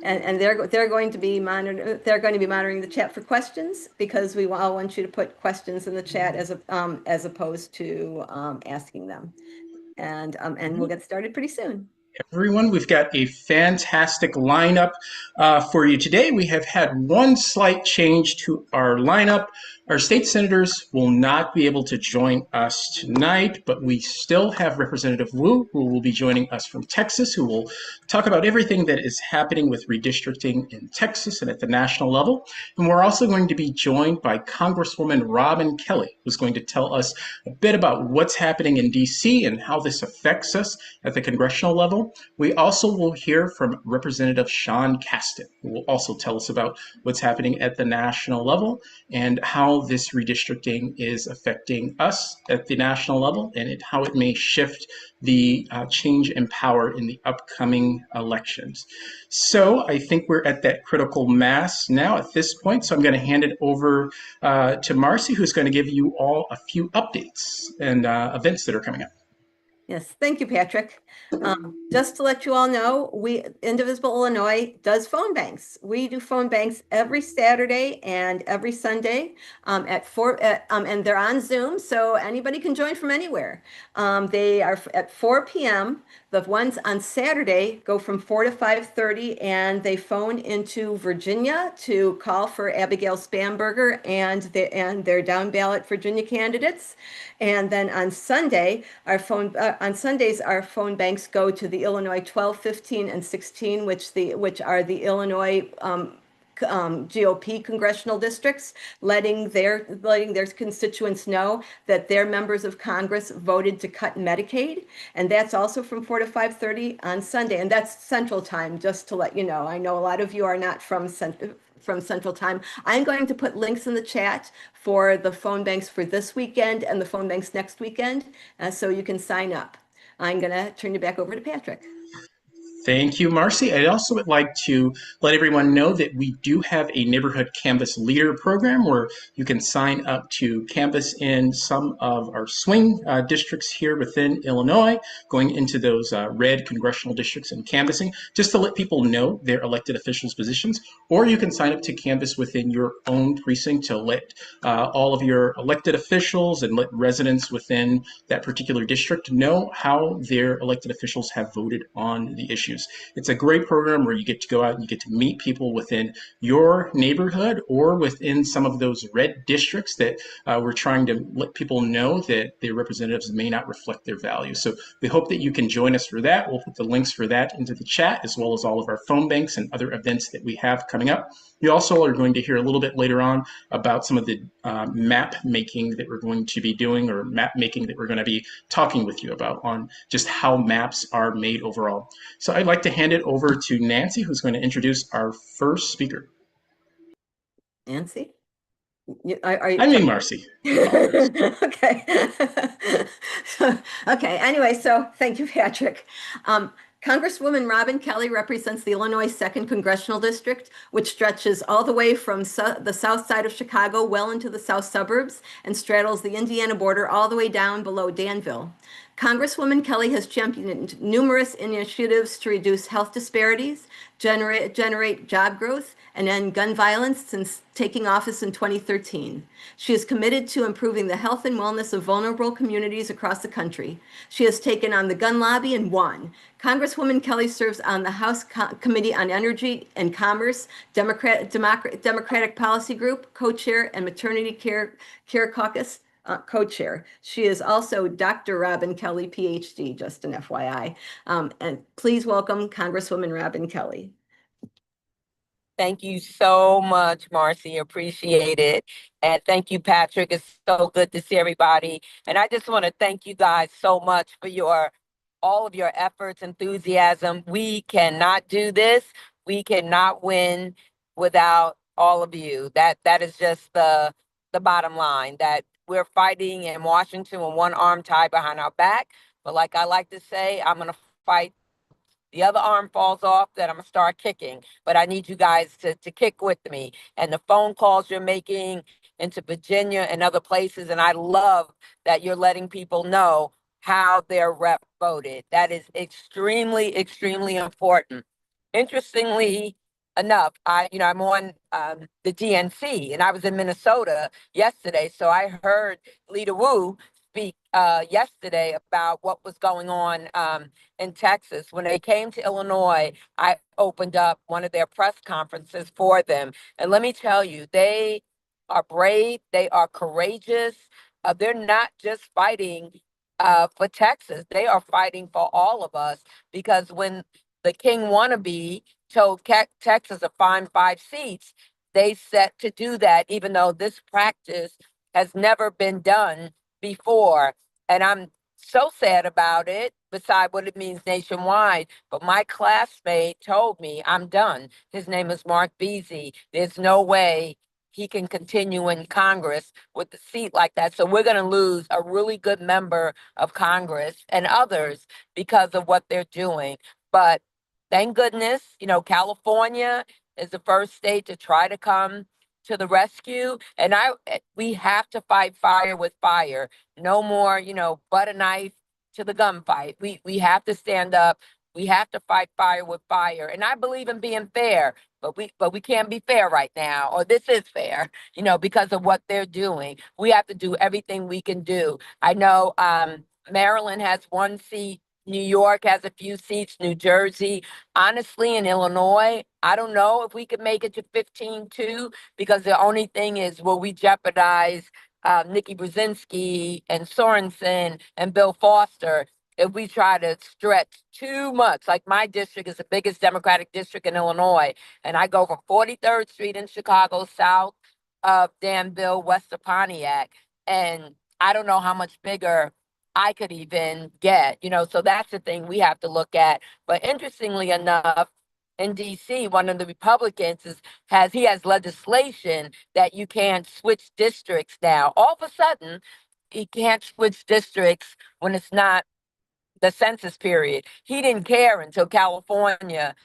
And they're going to be monitoring the chat for questions, because we all want you to put questions in the chat as opposed to asking them. And we'll get started pretty soon. Everyone, we've got a fantastic lineup for you today. We have had one slight change to our lineup. Our state senators will not be able to join us tonight, but we still have Representative Wu, who will be joining us from Texas, who will talk about everything that is happening with redistricting in Texas and at the national level. And we're also going to be joined by Congresswoman Robin Kelly, who's going to tell us a bit about what's happening in DC and how this affects us at the congressional level. We also will hear from Representative Sean Casten, who will also tell us about what's happening at the national level and how this redistricting is affecting us at the national level and how it may shift the change in power in the upcoming elections. So I think we're at that critical mass now at this point. So I'm going to hand it over to Marcy, who's going to give you all a few updates and events that are coming up. Yes, thank you, Patrick. Just to let you all know, Indivisible, Illinois does phone banks. We do phone banks every Saturday and every Sunday at 4, and they're on Zoom, so anybody can join from anywhere. They are at 4 p.m. The ones on Saturday go from 4 to 5:30, and they phone into Virginia to call for Abigail Spanberger and their down ballot Virginia candidates. And then on Sundays, our phone banks go to the Illinois 12, 15, and 16, which are the Illinois GOP congressional districts, letting their constituents know that their members of Congress voted to cut Medicaid, and that's also from 4 to 5:30 on Sunday, and that's Central Time. Just to let you know, I know a lot of you are not from Central Time. I'm going to put links in the chat for the phone banks for this weekend and the phone banks next weekend, so you can sign up. I'm going to turn you back over to Patrick. Thank you, Marcy. I also would like to let everyone know that we do have a Neighborhood Canvas Leader program where you can sign up to canvas in some of our swing districts here within Illinois, going into those red congressional districts and canvassing, just to let people know their elected officials' positions. Or you can sign up to canvas within your own precinct to let all of your elected officials and let residents within that particular district know how their elected officials have voted on the issues. It's a great program where you get to go out and you get to meet people within your neighborhood or within some of those red districts that we're trying to let people know that their representatives may not reflect their values. So we hope that you can join us for that. We'll put the links for that into the chat, as well as all of our phone banks and other events that we have coming up. You also are going to hear a little bit later on about some of the map making that we're going to be doing, or map making that we're going to be talking with you about on just how maps are made overall. So I'd like to hand it over to Nancy, who's going to introduce our first speaker. Nancy? I mean Marcy. Okay. Okay. Anyway, so thank you, Patrick. Congresswoman Robin Kelly represents the Illinois 2nd Congressional District, which stretches all the way from the south side of Chicago well into the south suburbs and straddles the Indiana border all the way down below Danville. Congresswoman Kelly has championed numerous initiatives to reduce health disparities, generate job growth, and end gun violence since taking office in 2013. She is committed to improving the health and wellness of vulnerable communities across the country. She has taken on the gun lobby and won. Congresswoman Kelly serves on the House Committee on Energy and Commerce, Democratic Policy Group, co-chair, and Maternity Care Caucus, co-chair. She is also Dr. Robin Kelly, PhD, just an FYI. And please welcome Congresswoman Robin Kelly. Thank you so much, Marcy. Appreciate it. And thank you, Patrick. It's so good to see everybody. And I just want to thank you guys so much for all of your efforts, enthusiasm. We cannot do this. We cannot win without all of you. That is just the bottom line, that we're fighting in Washington with one arm tied behind our back. But like I like to say, I'm going to fight. The other arm falls off, then I'm going to start kicking. But I need you guys to kick with me. And the phone calls you're making into Virginia and other places. And I love that you're letting people know how their rep voted. That is extremely, extremely important. Interestingly, enough. I'm on the DNC, and I was in Minnesota yesterday, so I heard Leader Wu speak yesterday about what was going on in Texas. When they came to Illinois, I opened up one of their press conferences for them, and let me tell you, they are brave, they are courageous. They're not just fighting for Texas; they are fighting for all of us. Because when the King wannabe told Texas to find 5 seats, they set to do that, even though this practice has never been done before. And I'm so sad about it, beside what it means nationwide. But my classmate told me, I'm done. His name is Mark Beasy. There's no way he can continue in Congress with a seat like that. So we're going to lose a really good member of Congress and others because of what they're doing. But thank goodness, California is the first state to try to come to the rescue. And we have to fight fire with fire. No more, butt a knife to the gunfight. We have to stand up. We have to fight fire with fire. And I believe in being fair, but we can't be fair right now, or this is fair, because of what they're doing. We have to do everything we can do. I know Maryland has 1 seat. New York has a few seats, New Jersey. Honestly, in Illinois, I don't know if we could make it to 15 too, because the only thing is, will we jeopardize Nikki Brzezinski and Sorensen and Bill Foster if we try to stretch too much? Like, my district is the biggest Democratic district in Illinois, and I go from 43rd Street in Chicago, south of Danville, west of Pontiac, and I don't know how much bigger I could even get, so that's the thing we have to look at. But interestingly enough, in DC, one of the Republicans has legislation that you can't switch districts now. All of a sudden, you can't switch districts when it's not the census period. He didn't care until California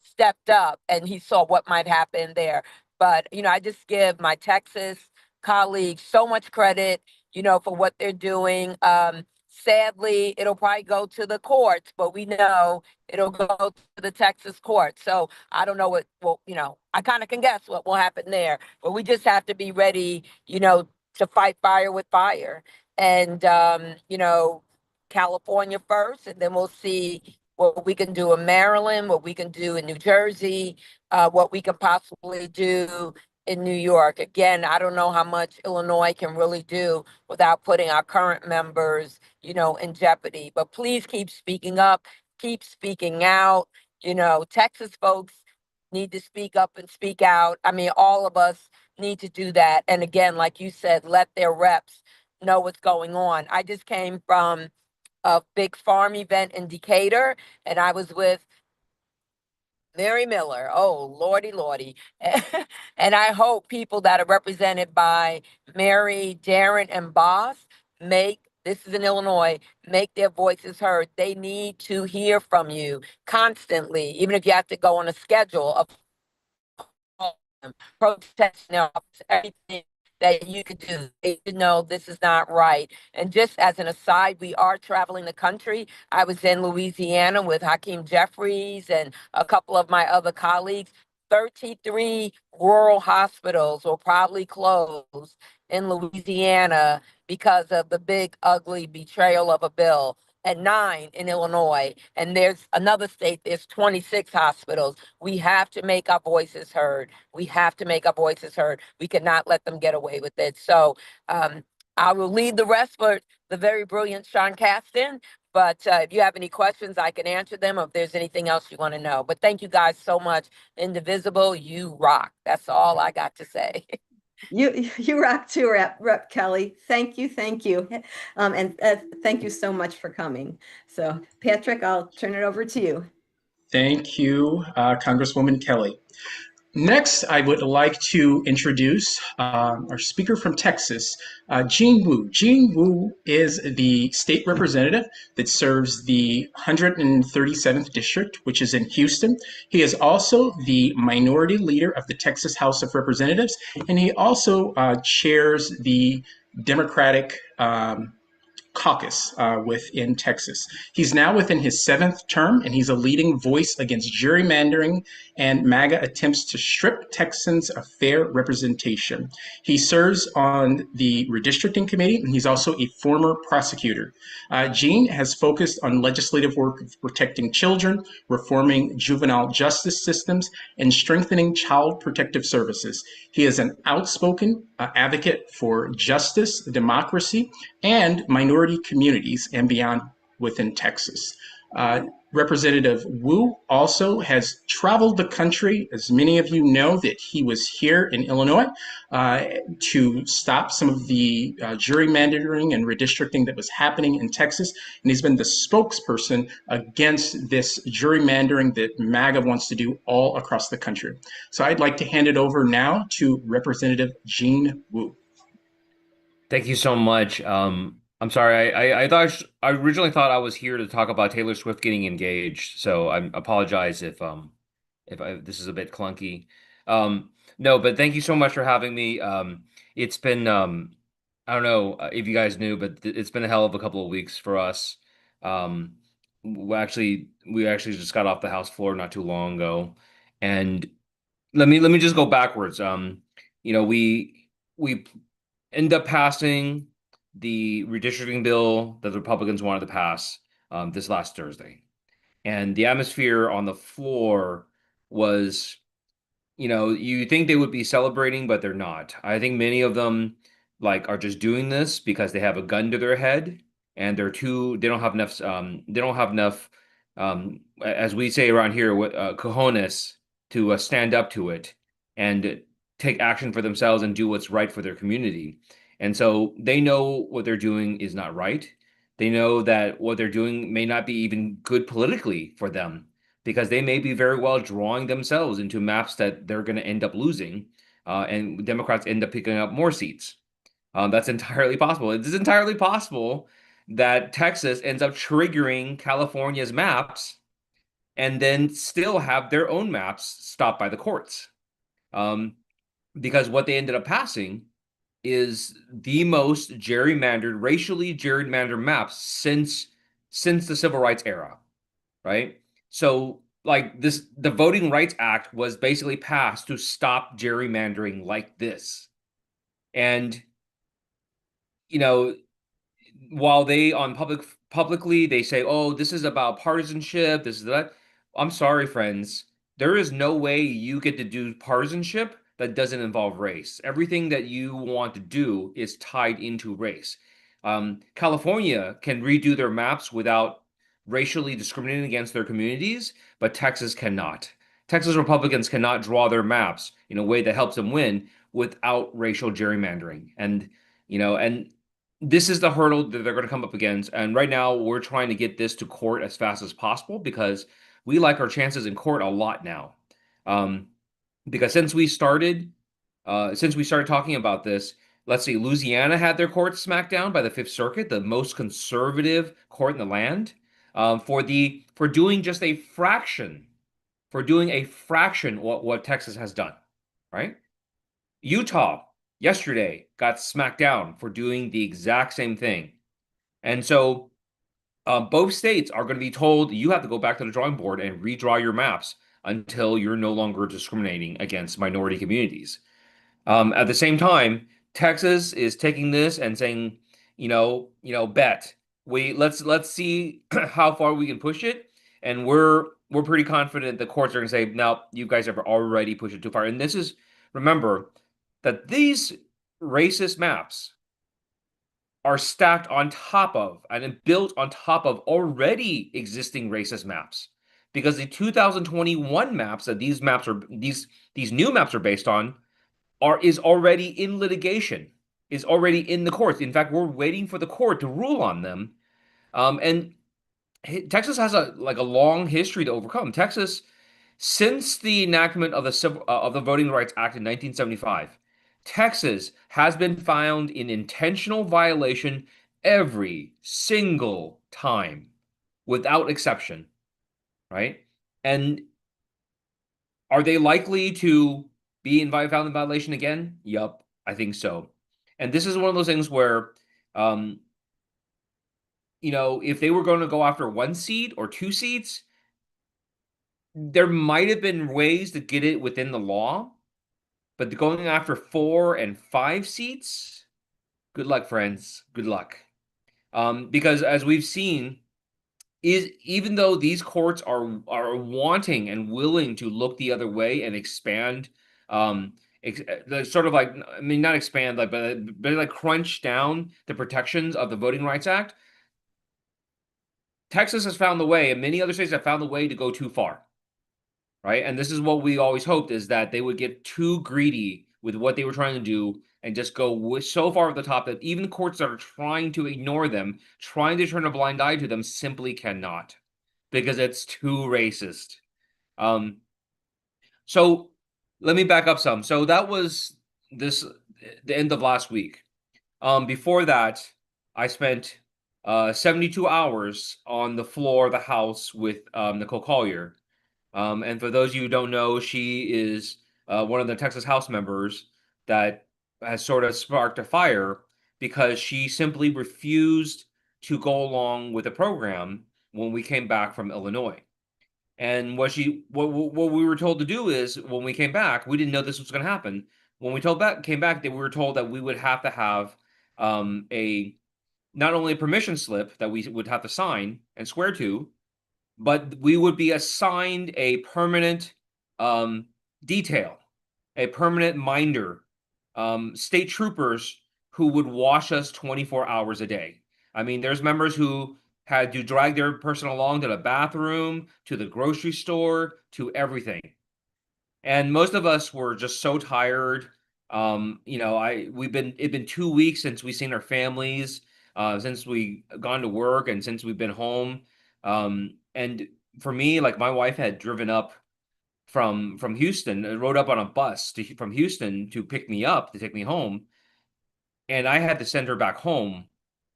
stepped up and he saw what might happen there. But, I just give my Texas colleagues so much credit, for what they're doing. Sadly, it'll probably go to the courts, but we know it'll go to the Texas courts. So I don't know I kind of can guess what will happen there, but we just have to be ready, to fight fire with fire. And, California first, and then we'll see what we can do in Maryland, what we can do in New Jersey, what we can possibly do in New York. Again, I don't know how much Illinois can really do without putting our current members, in jeopardy. But please keep speaking up, keep speaking out. Texas folks need to speak up and speak out. I mean, all of us need to do that. And again, like you said, let their reps know what's going on. I just came from a big farm event in Decatur, and I was with Mary Miller. Oh, Lordy, Lordy. And I hope people that are represented by Mary, Darren, and Boss this is in Illinois, make their voices heard. They need to hear from you constantly, even if you have to go on a schedule of protesting their office, everything that you could do. They should know this is not right. And just as an aside, we are traveling the country. I was in Louisiana with Hakeem Jeffries and a couple of my other colleagues. 33 rural hospitals will probably close in Louisiana because of the big, ugly betrayal of a bill, and 9 in Illinois. And there's another state, there's 26 hospitals. We have to make our voices heard. We have to make our voices heard. We cannot let them get away with it. So I will leave the rest for the very brilliant Sean Caston. But if you have any questions, I can answer them, or if there's anything else you want to know. But thank you guys so much. Indivisible, you rock. That's all I got to say. You rock too, Rep Kelly. Thank you, and thank you so much for coming. So, Patrick, I'll turn it over to you. Thank you, Congresswoman Kelly. Next, I would like to introduce our speaker from Texas, Jean Wu. Jean Wu is the state representative that serves the 137th District, which is in Houston. He is also the minority leader of the Texas House of Representatives, and he also chairs the Democratic caucus within Texas. He's now within his seventh term, and he's a leading voice against gerrymandering and MAGA attempts to strip Texans of fair representation. He serves on the Redistricting Committee, and he's also a former prosecutor. Gene has focused on legislative work of protecting children, reforming juvenile justice systems, and strengthening child protective services. He is an outspoken advocate for justice, democracy, and minority communities and beyond within Texas. Representative Wu also has traveled the country. As many of you know, that he was here in Illinois to stop some of the gerrymandering and redistricting that was happening in Texas. And he's been the spokesperson against this gerrymandering that MAGA wants to do all across the country. So I'd like to hand it over now to Representative Gene Wu. Thank you so much. I'm sorry. I originally thought I was here to talk about Taylor Swift getting engaged, so I apologize if this is a bit clunky. No, but thank you so much for having me. It's been I don't know if you guys knew, but it's been a hell of a couple of weeks for us. We actually just got off the House floor not too long ago, and let me just go backwards. We end up passing the redistricting bill that the Republicans wanted to pass this last Thursday. And the atmosphere on the floor was, you think they would be celebrating, but they're not. I think many of them are just doing this because they have a gun to their head and they don't have enough, as we say around here, cojones to stand up to it and take action for themselves and do what's right for their community. And so they know what they're doing is not right. They know that what they're doing may not be even good politically for them because they may be very well drawing themselves into maps that they're going to end up losing, and Democrats end up picking up more seats. That's entirely possible. It is entirely possible that Texas ends up triggering California's maps and then still have their own maps stopped by the courts. Because what they ended up passing is the most racially gerrymandered maps since the Civil Rights era, right? So the Voting Rights Act was basically passed to stop gerrymandering like this. And while they publicly they say, "Oh, this is about partisanship, this is that." I'm sorry, friends. There is no way you get to do partisanship that doesn't involve race. Everything that you want to do is tied into race. California can redo their maps without racially discriminating against their communities, but Texas cannot. Texas Republicans cannot draw their maps in a way that helps them win without racial gerrymandering. And this is the hurdle that they're going to come up against. And right now, we're trying to get this to court as fast as possible because we like our chances in court a lot now. Because since we started talking about this, let's see, Louisiana had their court smacked down by the Fifth Circuit, the most conservative court in the land, for doing just a fraction, what Texas has done, right? Utah yesterday got smacked down for doing the exact same thing. And so both states are going to be told you have to go back to the drawing board and redraw your maps until you're no longer discriminating against minority communities. At the same time, Texas is taking this and saying, bet let's see how far we can push it, and we're pretty confident the courts are going to say, no, you guys have already pushed it too far. And remember that these racist maps are stacked on top of and built on top of already existing racist maps, because the 2021 maps that these new maps are based on is already in litigation, is already in the courts. In fact, we're waiting for the court to rule on them. And Texas has a long history to overcome. Texas, since the enactment of the Voting Rights Act in 1975, Texas has been found in intentional violation every single time, without exception, right? And are they likely to be found in violation again? Yup, I think so. And this is one of those things where if they were going to go after 1 seat or 2 seats, there might have been ways to get it within the law, but going after 4 and 5 seats, good luck, friends. Good luck. Because as we've seen, even though these courts are wanting and willing to look the other way and expand, sort of like, I mean, not expand, like, but like crunch down the protections of the Voting Rights Act, Texas has found the way, and many other states have found the way to go too far, right? And this is what we always hoped, is that they would get too greedy with what they were trying to do and just go so far at the top that even courts that are trying to ignore them, trying to turn a blind eye to them, simply cannot, because it's too racist. So let me back up some. So that was the end of last week. Before that, I spent 72 hours on the floor of the House with Nicole Collier. And for those of you who don't know, she is one of the Texas House members that has sort of sparked a fire because she simply refused to go along with the program when we came back from Illinois. And what we were told to do is, when we came back, we didn't know this was going to happen. When we came back, that we were told that we would have to have a not only a permission slip that we would have to sign and swear to, but we would be assigned a permanent detail, a permanent minder, state troopers who would watch us 24 hours a day. I mean, there's members who had to drag their person along to the bathroom, to the grocery store, to everything. And most of us were just so tired. It's been 2 weeks since we've seen our families, since we gone to work, and since we've been home. And for me, like, my wife had driven up from Houston, rode up on a bus from Houston to pick me up, to take me home, and I had to send her back home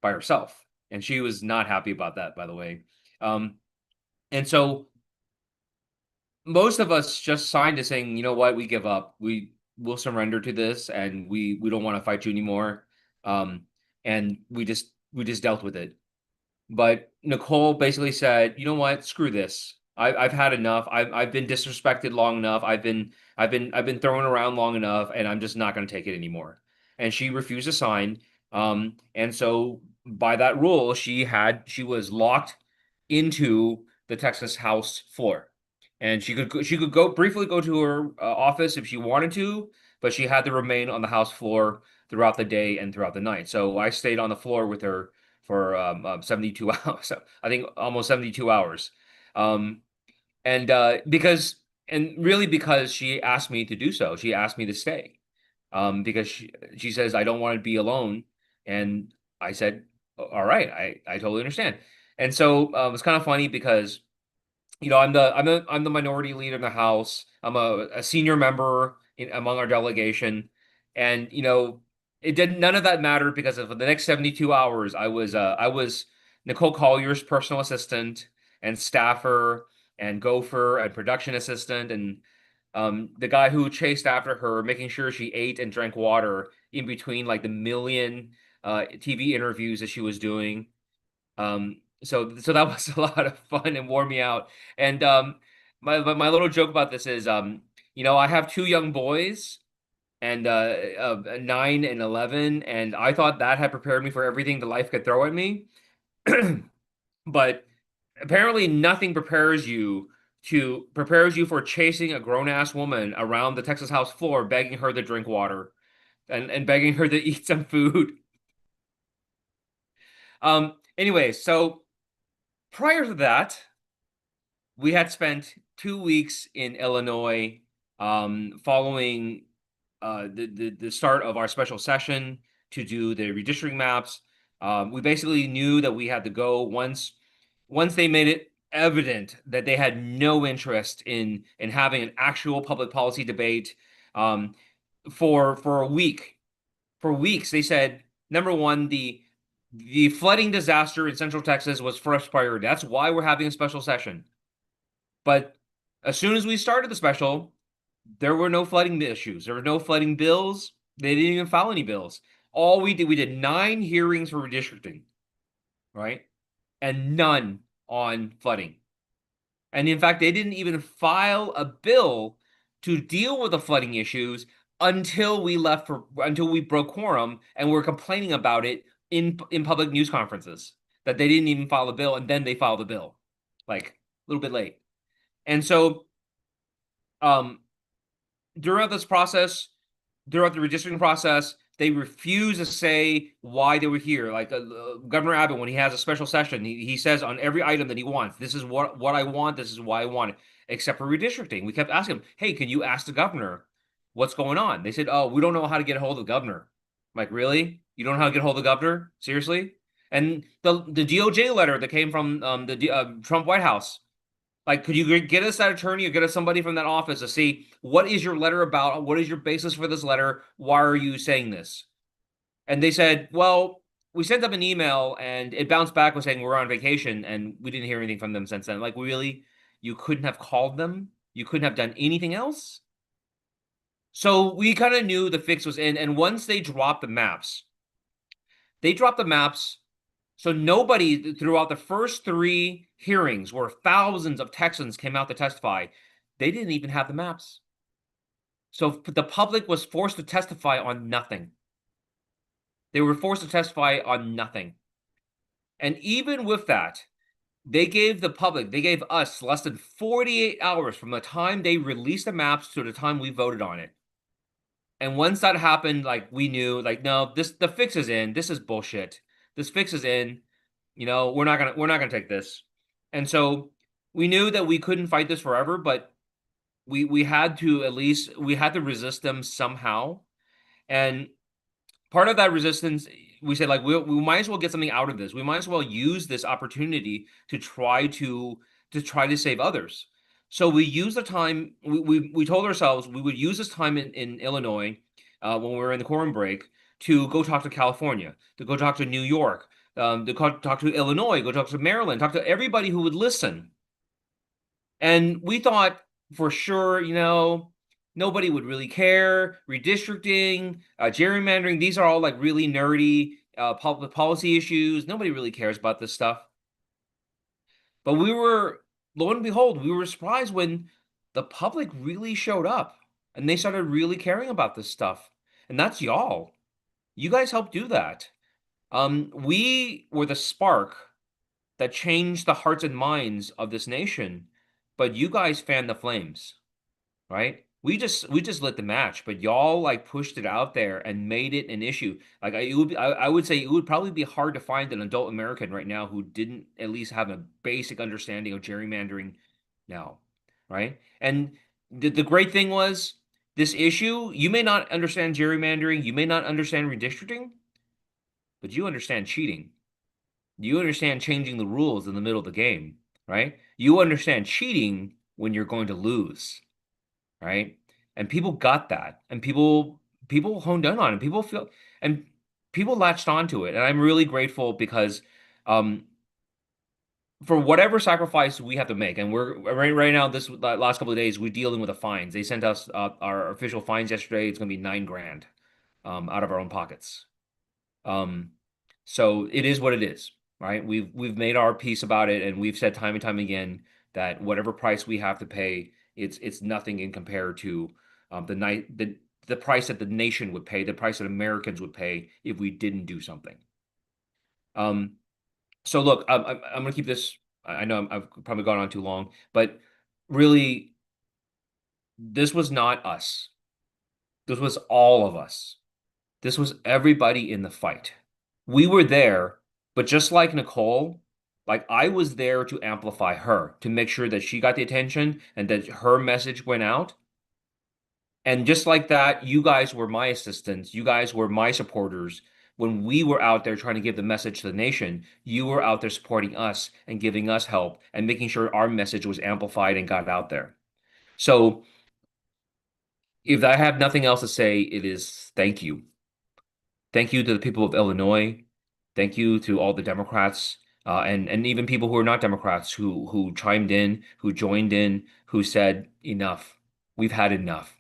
by herself, and she was not happy about that, by the way. And so most of us just signed to saying, you know what, we give up. We will surrender to this, and we don't want to fight you anymore. And we just dealt with it. But Nicole basically said, you know what, screw this. I've had enough. I've been disrespected long enough. I've been thrown around long enough, and I'm just not going to take it anymore. And she refused to sign. And so by that rule, she was locked into the Texas House floor. And she could go briefly go to her office if she wanted to, but she had to remain on the House floor throughout the day and throughout the night. So I stayed on the floor with her for 72 hours. I think almost 72 hours. Because she asked me to do so. She asked me to stay. Because she says, I don't want to be alone. And I said, all right, I totally understand. And so it's kind of funny because I'm the minority leader in the House. I'm a senior member among our delegation, and it didn't. None of that mattered because for the next 72 hours, I was Nicole Collier's personal assistant and staffer and gopher and production assistant, and the guy who chased after her, making sure she ate and drank water in between like the million TV interviews that she was doing. So that was a lot of fun and wore me out. And my little joke about this is, I have two young boys, and 9 and 11, and I thought that had prepared me for everything the life could throw at me. But apparently nothing prepares you for chasing a grown-ass woman around the Texas House floor, begging her to drink water and begging her to eat some food. Anyway, so prior to that, we had spent 2 weeks in Illinois, following the start of our special session to do the redistricting maps. We basically knew that we had to go once they made it evident that they had no interest in having an actual public policy debate. For a week, for weeks, they said, number one, the flooding disaster in Central Texas was first priority. That's why we're having a special session. But as soon as we started the special, there were no flooding issues. There were no flooding bills. They didn't even file any bills. We did 9 hearings for redistricting, right? and none on flooding. And in fact, they didn't even file a bill to deal with the flooding issues until we broke quorum and were complaining about it in public news conferences, that they didn't even file a bill, and then they filed a bill, like a little bit late. And so um throughout this process, throughout the redistricting process, they refuse to say why they were here. Like Governor Abbott, when he has a special session, he says on every item that he wants, this is what I want, this is why I want it, except for redistricting. We kept asking him, hey, can you ask the governor what's going on? They said, oh, we don't know how to get a hold of the governor. I'm like, really? You don't know how to get a hold of the governor? Seriously? And the DOJ letter that came from the Trump White House, like, could you get us that attorney or get us somebody from that office to see what is your letter about? What is your basis for this letter? Why are you saying this? And they said, well, we sent them an email and it bounced back with saying we're on vacation and we didn't hear anything from them since then. Like, really? You couldn't have called them? You couldn't have done anything else? So we kind of knew the fix was in. And once they dropped the maps, so nobody throughout the first 3 hearings where thousands of Texans came out to testify, they didn't even have the maps. So the public was forced to testify on nothing. They were forced to testify on nothing. And even with that, they gave us less than 48 hours from the time they released the maps to the time we voted on it. And once that happened, like, we knew, like, no, the fix is in. This is bullshit. This fix is in. We're not gonna take this. And so we knew that we couldn't fight this forever, but we had to resist them somehow. And part of that resistance, we said, like, we might as well get something out of this. We might as well use this opportunity to try to save others. So we used the time. We told ourselves we would use this time in Illinois, when we were in the quorum break, to go talk to California, to go talk to New York, to talk to Illinois, go talk to Maryland, talk to everybody who would listen. And we thought for sure, nobody would really care. Redistricting, gerrymandering, these are all like really nerdy public policy issues. Nobody really cares about this stuff. But lo and behold, we were surprised when the public really showed up and they started really caring about this stuff. And that's y'all. You guys helped do that. We were the spark that changed the hearts and minds of this nation, but you guys fanned the flames, right? We just lit the match, but y'all like pushed it out there and made it an issue. Like, I would say it would probably be hard to find an adult American right now who didn't at least have a basic understanding of gerrymandering now, right? And the great thing was, this issue, you may not understand gerrymandering, you may not understand redistricting, but you understand cheating. You understand changing the rules in the middle of the game, right? You understand cheating when you're going to lose, right? And people got that, and people honed in on it. And people latched onto it, and I'm really grateful because, for whatever sacrifice we have to make, and we're right now, this last couple of days, we're dealing with the fines. They sent us our official fines yesterday. It's going to be $9,000 out of our own pockets. So it is what it is, right? We've made our peace about it, and we've said time and time again that whatever price we have to pay, it's nothing in compared to the price that the nation would pay, the price that Americans would pay if we didn't do something. So look, I'm going to keep this. I know I've probably gone on too long, but really, this was not us. This was all of us. This was everybody in the fight. We were there, but just like Nicole, like, I was there to amplify her, to make sure that she got the attention and that her message went out. And just like that, you guys were my assistants. You guys were my supporters. When we were out there trying to give the message to the nation, you were out there supporting us and giving us help and making sure our message was amplified and got out there. So if I have nothing else to say, it is thank you. Thank you to the people of Illinois. Thank you to all the Democrats, and even people who are not Democrats who chimed in, who joined in, who said enough. We've had enough.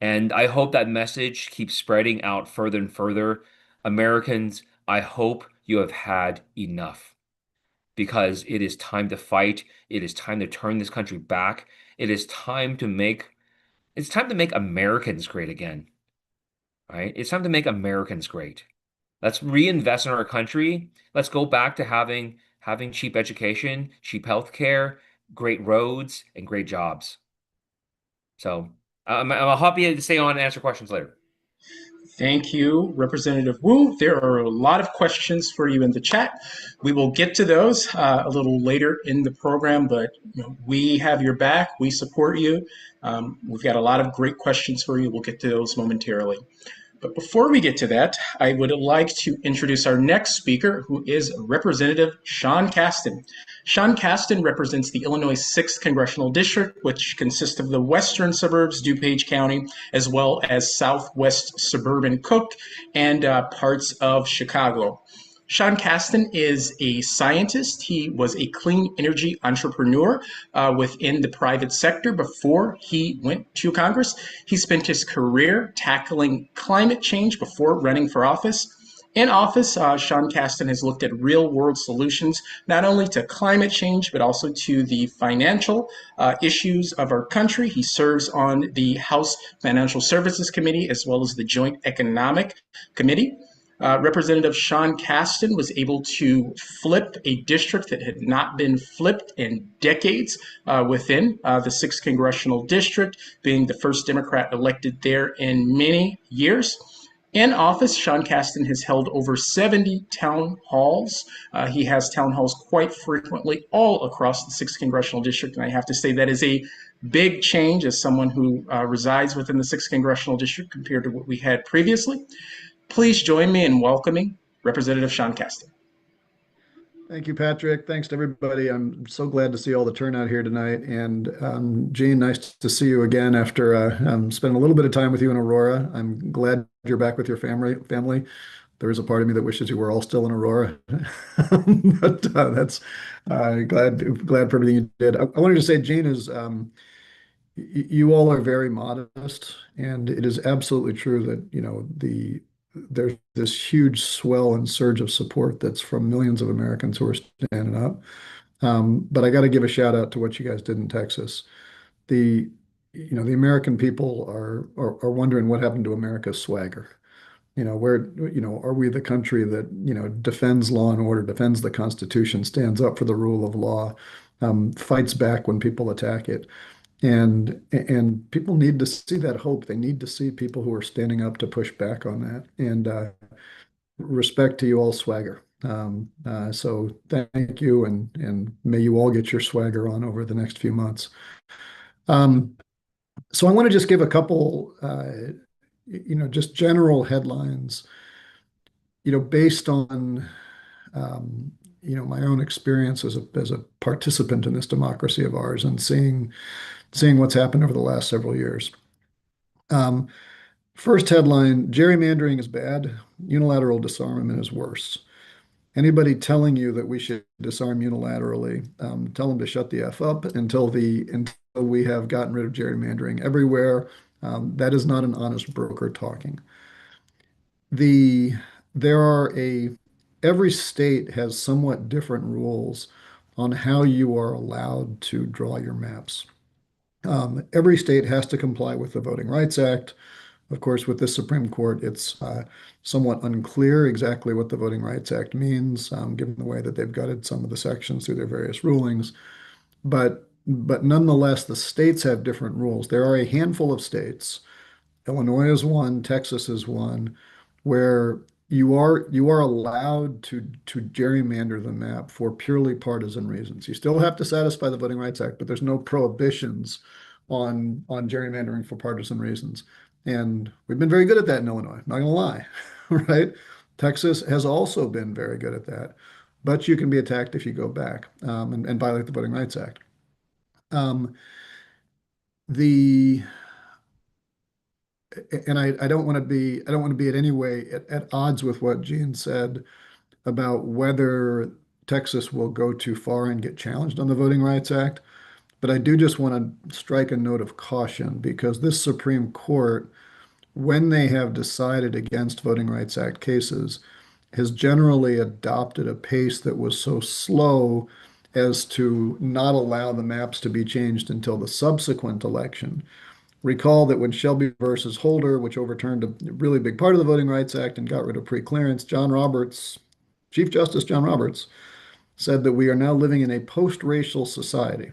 And I hope that message keeps spreading out further and further. Americans, I hope you have had enough. because it is time to fight. It is time to turn this country back. It is time to make it's time to make Americans great again, right? It's time to make Americans great. Let's reinvest in our country. Let's go back to having cheap education, cheap healthcare, great roads, and great jobs. So I'm happy to stay on and answer questions later. Thank you, Representative Wu. There are a lot of questions for you in the chat. We will get to those a little later in the program, but we have your back. We support you. We've got a lot of great questions for you. We'll get to those momentarily. But before we get to that, I would like to introduce our next speaker, who is Representative Sean Casten. Sean Casten represents the Illinois 6th Congressional District, which consists of the western suburbs, DuPage County, as well as southwest suburban Cook and parts of Chicago. Sean Casten is a scientist. He was a clean energy entrepreneur within the private sector before he went to Congress. He spent his career tackling climate change before running for office. In office, Sean Casten has looked at real-world solutions, not only to climate change, but also to the financial issues of our country. He serves on the House Financial Services Committee, as well as the Joint Economic Committee. Representative Sean Casten was able to flip a district that had not been flipped in decades within the 6th Congressional District, being the first Democrat elected there in many years. In office, Sean Casten has held over 70 town halls. He has town halls quite frequently all across the 6th Congressional District, and I have to say that is a big change as someone who resides within the 6th Congressional District compared to what we had previously. Please join me in welcoming Representative Sean Casten. Thank you, Patrick. Thanks to everybody. I'm so glad to see all the turnout here tonight. And Gene, nice to see you again after spending a little bit of time with you in Aurora. I'm glad you're back with your family. There is a part of me that wishes you were all still in Aurora, but that's glad for everything you did. I wanted to say, Gene, is you all are very modest, and it is absolutely true that there's this huge swell and surge of support that's from millions of Americans who are standing up. But I got to give a shout out to what you guys did in Texas. The the American people are wondering what happened to America's swagger. Where are we the country that defends law and order, defends the Constitution, stands up for the rule of law, fights back when people attack it. And people need to see that hope. They need to see people who are standing up to push back on that. And respect to you all swagger. So thank you, and may you all get your swagger on over the next few months. So I want to just give a couple, just general headlines, based on my own experience as a participant in this democracy of ours and seeing what's happened over the last several years. First headline, gerrymandering is bad. Unilateral disarmament is worse. Anybody telling you that we should disarm unilaterally, tell them to shut the F up until we have gotten rid of gerrymandering everywhere. That is not an honest broker talking. Every state has somewhat different rules on how you are allowed to draw your maps. Every state has to comply with the Voting Rights Act. Of course, with the Supreme Court, it's somewhat unclear exactly what the Voting Rights Act means, given the way that they've gutted some of the sections through their various rulings. But nonetheless, the states have different rules. There are a handful of states, Illinois is one, Texas is one, where you are allowed to gerrymander the map for purely partisan reasons. You still have to satisfy the Voting Rights Act, but there's no prohibitions on gerrymandering for partisan reasons. And we've been very good at that in Illinois, not gonna lie, right? Texas has also been very good at that, but you can be attacked if you go back and violate the Voting Rights Act. I don't want to be in any way at odds with what Gene said about whether Texas will go too far and get challenged on the Voting Rights Act. But I do just want to strike a note of caution because this Supreme Court, when they have decided against Voting Rights Act cases, has generally adopted a pace that was so slow as to not allow the maps to be changed until the subsequent election. Recall that when Shelby versus Holder, which overturned a really big part of the Voting Rights Act and got rid of preclearance, John Roberts, Chief Justice John Roberts, said that we are now living in a post-racial society.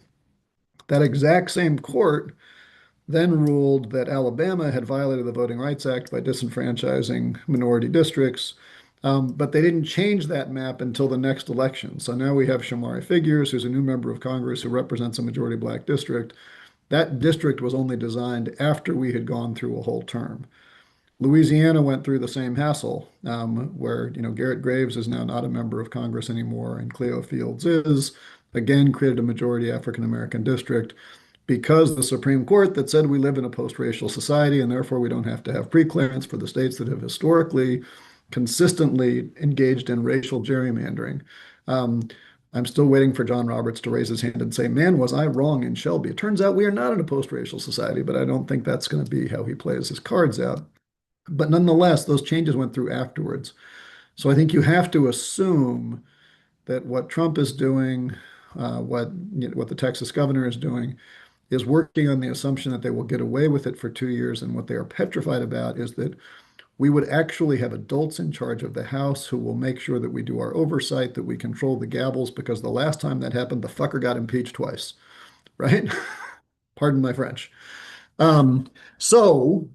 That exact same court then ruled that Alabama had violated the Voting Rights Act by disenfranchising minority districts, but they didn't change that map until the next election. So now we have Shamari Figures, who's a new member of Congress who represents a majority black district. That district was only designed after we had gone through a whole term. Louisiana went through the same hassle, where Garrett Graves is now not a member of Congress anymore, and Cleo Fields is. Again, created a majority African American district because the Supreme Court that said we live in a post-racial society and therefore we don't have to have preclearance for the states that have historically consistently engaged in racial gerrymandering. Um, I'm still waiting for John Roberts to raise his hand and say, man, was I wrong in Shelby? It turns out we are not in a post-racial society, but I don't think that's going to be how he plays his cards out. But nonetheless, those changes went through afterwards. So I think you have to assume that what Trump is doing, what the Texas governor is doing, is working on the assumption that they will get away with it for 2 years. And what they are petrified about is that we would actually have adults in charge of the House who will make sure that we do our oversight, that we control the gavels, because the last time that happened, the fucker got impeached twice, right? Pardon my French. Um, so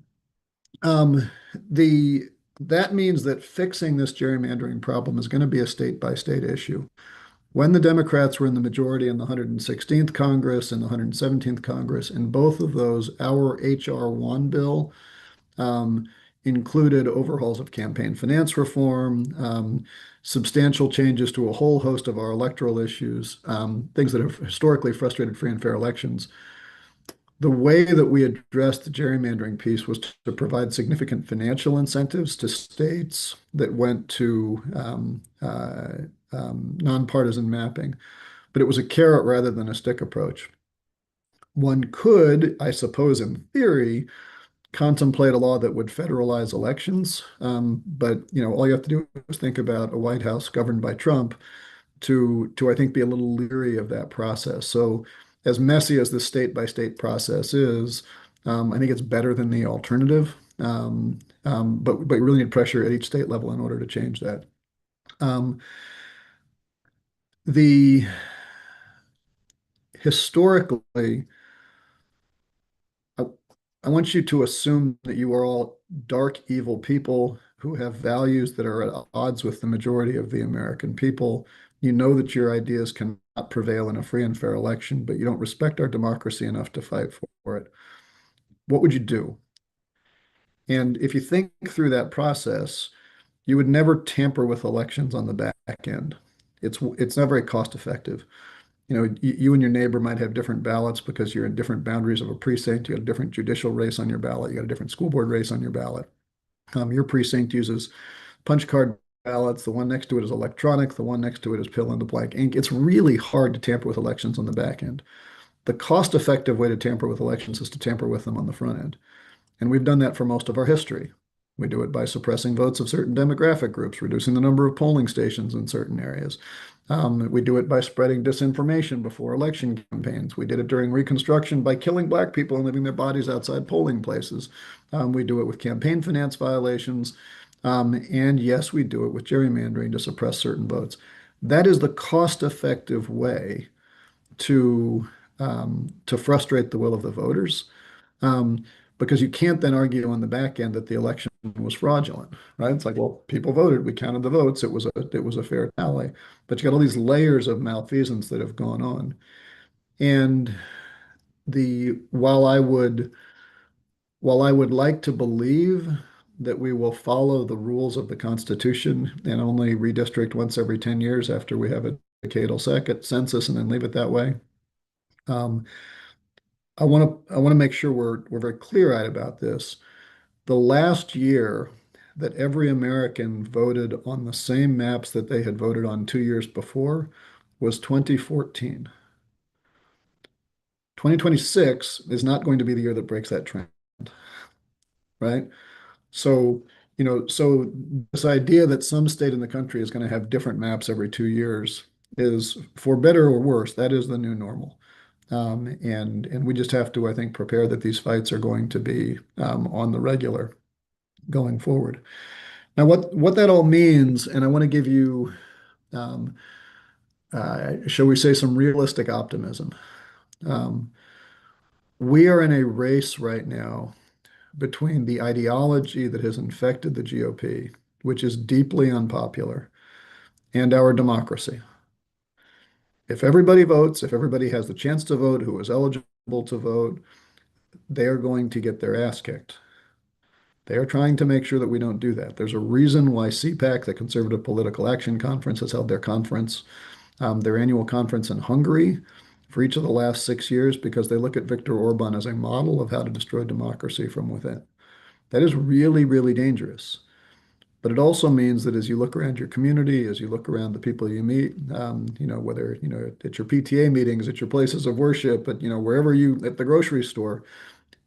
um, the that means that fixing this gerrymandering problem is going to be a state by state issue. When the Democrats were in the majority in the 116th Congress and the 117th Congress, in both of those, our H.R. 1 bill um, included overhauls of campaign finance reform, substantial changes to a whole host of our electoral issues, things that have historically frustrated free and fair elections. The way that we addressed the gerrymandering piece was to provide significant financial incentives to states that went to nonpartisan mapping, but it was a carrot rather than a stick approach. One could, I suppose, in theory, contemplate a law that would federalize elections, but all you have to do is think about a White House governed by Trump to I think be a little leery of that process. So as messy as the state by state process is, I think it's better than the alternative. But you really need pressure at each state level in order to change that. Um, the historically, I, I want you to assume that you are all dark, evil people who have values that are at odds with the majority of the American people. You know that your ideas cannot prevail in a free and fair election, but you don't respect our democracy enough to fight for it. What would you do? And if you think through that process, you would never tamper with elections on the back end. It's not very cost effective. You and your neighbor might have different ballots because you're in different boundaries of a precinct. You got a different judicial race on your ballot. You got a different school board race on your ballot. Your precinct uses punch card ballots. The one next to it is electronic. The one next to it is pill in the blank ink. It's really hard to tamper with elections on the back end. The cost-effective way to tamper with elections is to tamper with them on the front end. And we've done that for most of our history. We do it by suppressing votes of certain demographic groups, reducing the number of polling stations in certain areas. We do it by spreading disinformation before election campaigns. We did it during Reconstruction by killing black people and leaving their bodies outside polling places. We do it with campaign finance violations. And yes, we do it with gerrymandering to suppress certain votes. That is the cost-effective way to frustrate the will of the voters. Um, because you can't then argue on the back end that the election was fraudulent, right? It's like, well, people voted, we counted the votes, it was a fair tally, but you got all these layers of malfeasance that have gone on. And the while I would like to believe that we will follow the rules of the Constitution and only redistrict once every 10 years after we have a decadal second census and then leave it that way. I want to make sure we're very clear-eyed about this. The last year that every American voted on the same maps that they had voted on 2 years before was 2014. 2026 is not going to be the year that breaks that trend, right? So So this idea that some state in the country is going to have different maps every 2 years is, for better or worse, that is the new normal. And we just have to, I think, prepare that these fights are going to be on the regular going forward. Now, what that all means, and I want to give you, um, shall we say, some realistic optimism. Um, we are in a race right now between the ideology that has infected the GOP, which is deeply unpopular, and our democracy. If everybody votes, if everybody has the chance to vote who is eligible to vote, they are going to get their ass kicked. They are trying to make sure that we don't do that. There's a reason why CPAC, the Conservative Political Action Conference, has held their annual conference in Hungary for each of the last 6 years, because they look at Viktor Orban as a model of how to destroy democracy from within. That is really, really dangerous. But it also means that as you look around your community, as you look around the people you meet, whether, at your PTA meetings, at your places of worship, but, wherever at the grocery store,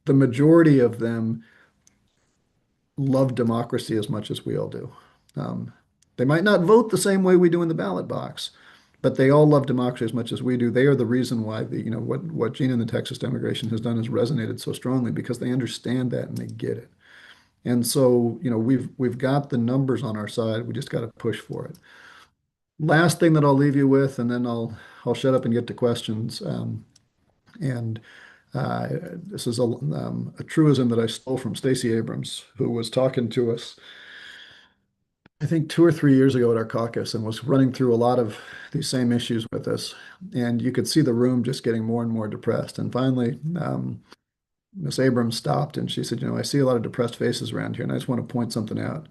the majority of them love democracy as much as we all do. Um, they might not vote the same way we do in the ballot box, but they all love democracy as much as we do. They are the reason why what Gene and the Texas delegation has done has resonated so strongly, because they understand that and they get it. And so, we've got the numbers on our side. We just got to push for it. Last thing that I'll leave you with, and then I'll shut up and get to questions. And this is a truism that I stole from Stacey Abrams, who was talking to us, I think 2 or 3 years ago at our caucus, and was running through a lot of these same issues with us. And you could see the room just getting more and more depressed. And finally, Miss Abrams stopped and she said, I see a lot of depressed faces around here, and I just want to point something out.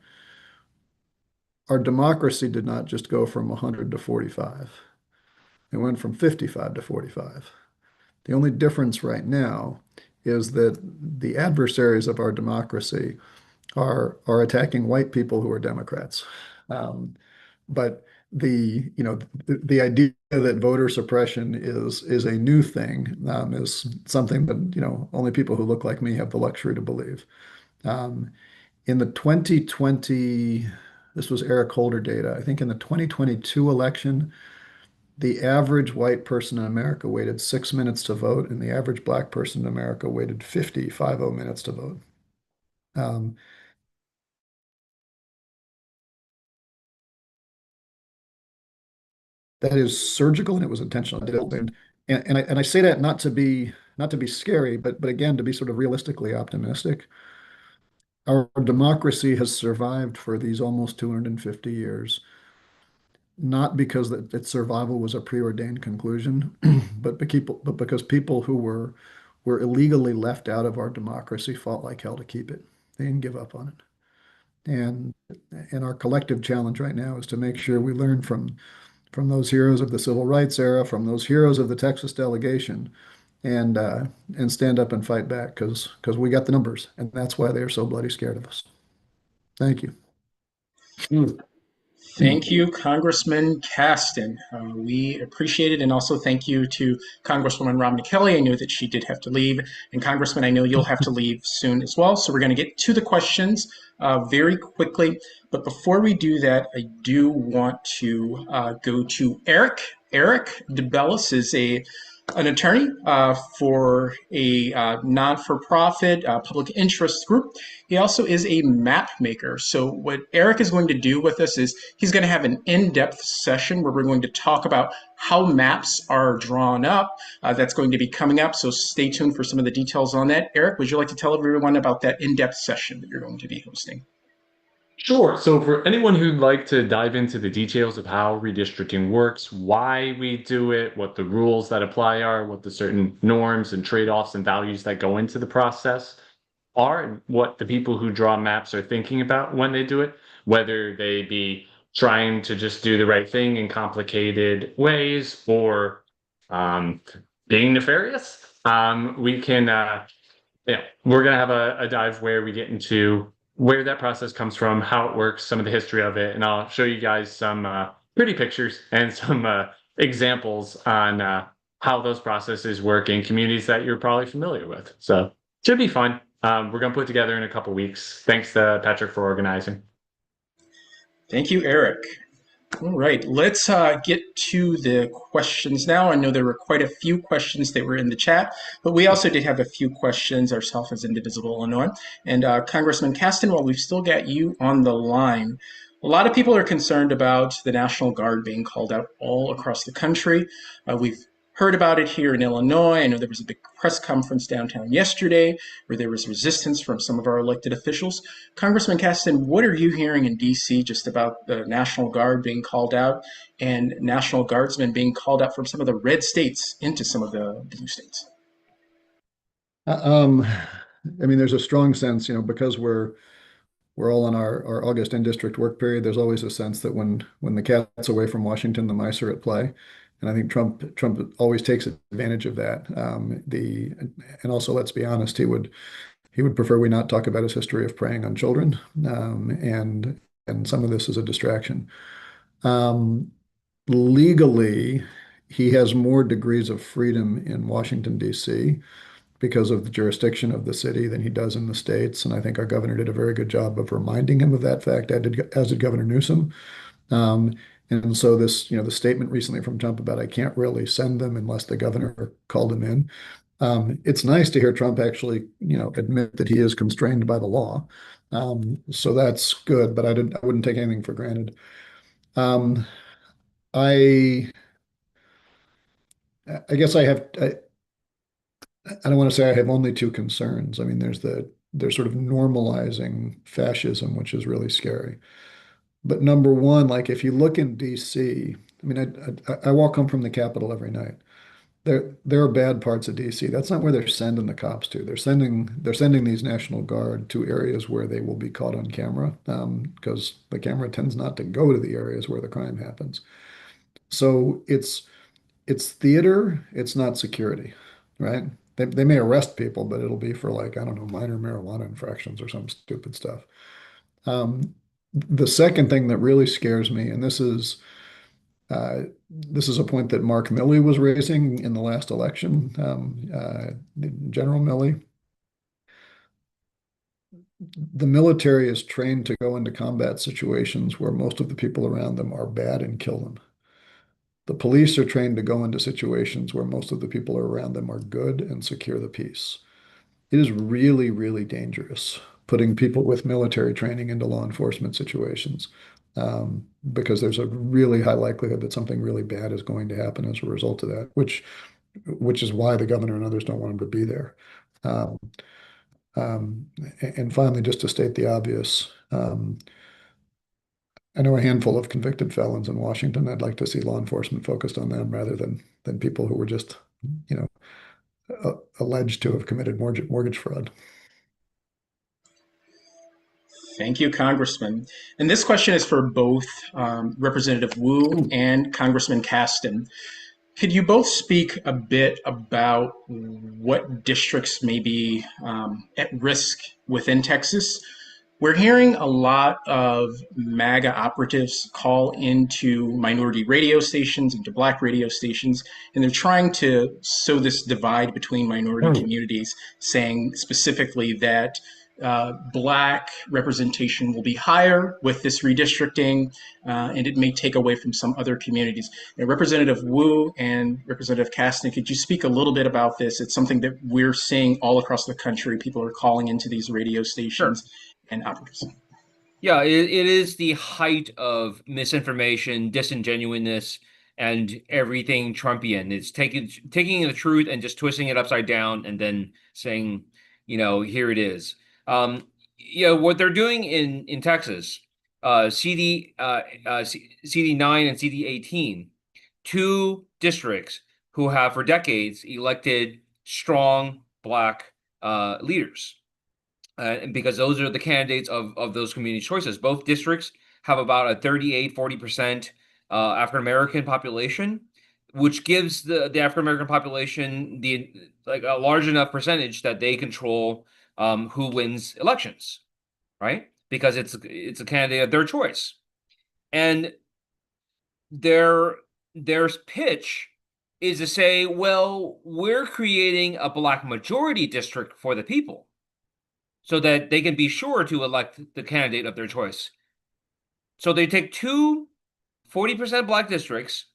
Our democracy did not just go from 100 to 45. It went from 55 to 45. The only difference right now is that the adversaries of our democracy are attacking white people who are Democrats. But the idea that voter suppression is a new thing is something that only people who look like me have the luxury to believe. In the 2020, this was Eric Holder data. I think in the 2022 election, the average white person in America waited 6 minutes to vote, and the average black person in America waited 50 minutes to vote. That is surgical, and it was intentional. And I say that not to be scary, but again, to be sort of realistically optimistic. Our democracy has survived for these almost 250 years, not because its survival was a preordained conclusion, but because people who were illegally left out of our democracy fought like hell to keep it. They didn't give up on it. And our collective challenge right now is to make sure we learn from those heroes of the civil rights era, from those heroes of the Texas delegation, and stand up and fight back, because we got the numbers, and that's why they're so bloody scared of us. Thank you. Thank you, Congressman Caston. We appreciate it. And also thank you to Congresswoman Romney Kelly. I know that she did have to leave. And Congressman, I know you'll have to leave soon as well. So we're going to get to the questions very quickly. But before we do that, I do want to go to Eric. Eric DeBellis is an attorney for a non-for-profit public interest group. He also is a map maker. So what Eric is going to do with us is he's going to have an in-depth session where we're going to talk about how maps are drawn up. That's going to be coming up, so stay tuned for some of the details on that. Eric, would you like to tell everyone about that in-depth session that you're going to be hosting? Sure. So for anyone who'd like to dive into the details of how redistricting works, why we do it, what the rules that apply are, what the certain norms and trade-offs and values that go into the process are, and what the people who draw maps are thinking about when they do it, whether they be trying to just do the right thing in complicated ways or being nefarious, we can we're going to have a dive where we get into where that process comes from, how it works, some of the history of it, and I'll show you guys some pretty pictures and some examples on how those processes work in communities that you're probably familiar with. So should be fun. We're going to put together in a couple weeks. Thanks to Patrick for organizing. Thank you, Eric. All right, let's get to the questions now. I know there were quite a few questions that were in the chat, but we also did have a few questions ourselves as Indivisible Illinois. And Congressman Caston, while we've still got you on the line, a lot of people are concerned about the National Guard being called out all across the country. We've heard about it here in Illinois. I know there was a big press conference downtown yesterday where there was resistance from some of our elected officials. Congressman Caston, what are you hearing in D.C. just about the National Guard being called out and National Guardsmen being called out from some of the red states into some of the blue states? I mean, there's a strong sense, because we're all in our August in-district work period. There's always a sense that when the cat's away from Washington, the mice are at play, and I think Trump always takes advantage of that. And also, let's be honest, he would prefer we not talk about his history of preying on children, and some of this is a distraction. Legally, he has more degrees of freedom in Washington, D.C. because of the jurisdiction of the city than he does in the states. And I think our governor did a very good job of reminding him of that fact, as did Governor Newsom. And so this, the statement recently from Trump about I can't really send them unless the governor called him in. It's nice to hear Trump actually, admit that he is constrained by the law. So that's good, but I wouldn't take anything for granted. I guess I don't want to say I have only two concerns. I mean, there's sort of normalizing fascism, which is really scary. But number one, like if you look in DC, I mean, I walk home from the Capitol every night. There are bad parts of DC. That's not where they're sending the cops to. They're sending these National Guard to areas where they will be caught on camera, because the camera tends not to go to the areas where the crime happens. So it's theater, it's not security, right? They may arrest people, but it'll be for like, I don't know, minor marijuana infractions or some stupid stuff. The second thing that really scares me, and this is a point that Mark Milley was raising in the last election, General Milley. The military is trained to go into combat situations where most of the people around them are bad and kill them. The police are trained to go into situations where most of the people around them are good and secure the peace. It is really, really dangerous putting people with military training into law enforcement situations, because there's a really high likelihood that something really bad is going to happen as a result of that, which is why the governor and others don't want him to be there. And finally, just to state the obvious, I know a handful of convicted felons in Washington. I'd like to see law enforcement focused on them rather than people who were just, alleged to have committed mortgage fraud. Thank you, Congressman. And this question is for both Representative Wu and Congressman Caston. Could you both speak a bit about what districts may be at risk within Texas? We're hearing a lot of MAGA operatives call into minority radio stations, into Black radio stations, and they're trying to sow this divide between minority communities, saying specifically that Black representation will be higher with this redistricting, and it may take away from some other communities. Now, Representative Wu and Representative Caston, could you speak a little bit about this? It's something that we're seeing all across the country. People are calling into these radio stations. Sure. And operatives. Yeah, it is the height of misinformation, disingenuousness, and everything Trumpian. It's taking the truth and just twisting it upside down and then saying, here it is. What they're doing in Texas, CD 9 and CD 18, two districts who have for decades elected strong Black leaders. And because those are the candidates of those community choices. Both districts have about a 40% African-American population, which gives the African-American population a large enough percentage that they control who wins elections, right? Because it's a candidate of their choice. And their pitch is to say, well, we're creating a Black majority district for the people. so that they can be sure to elect the candidate of their choice. So they take two 40% black districts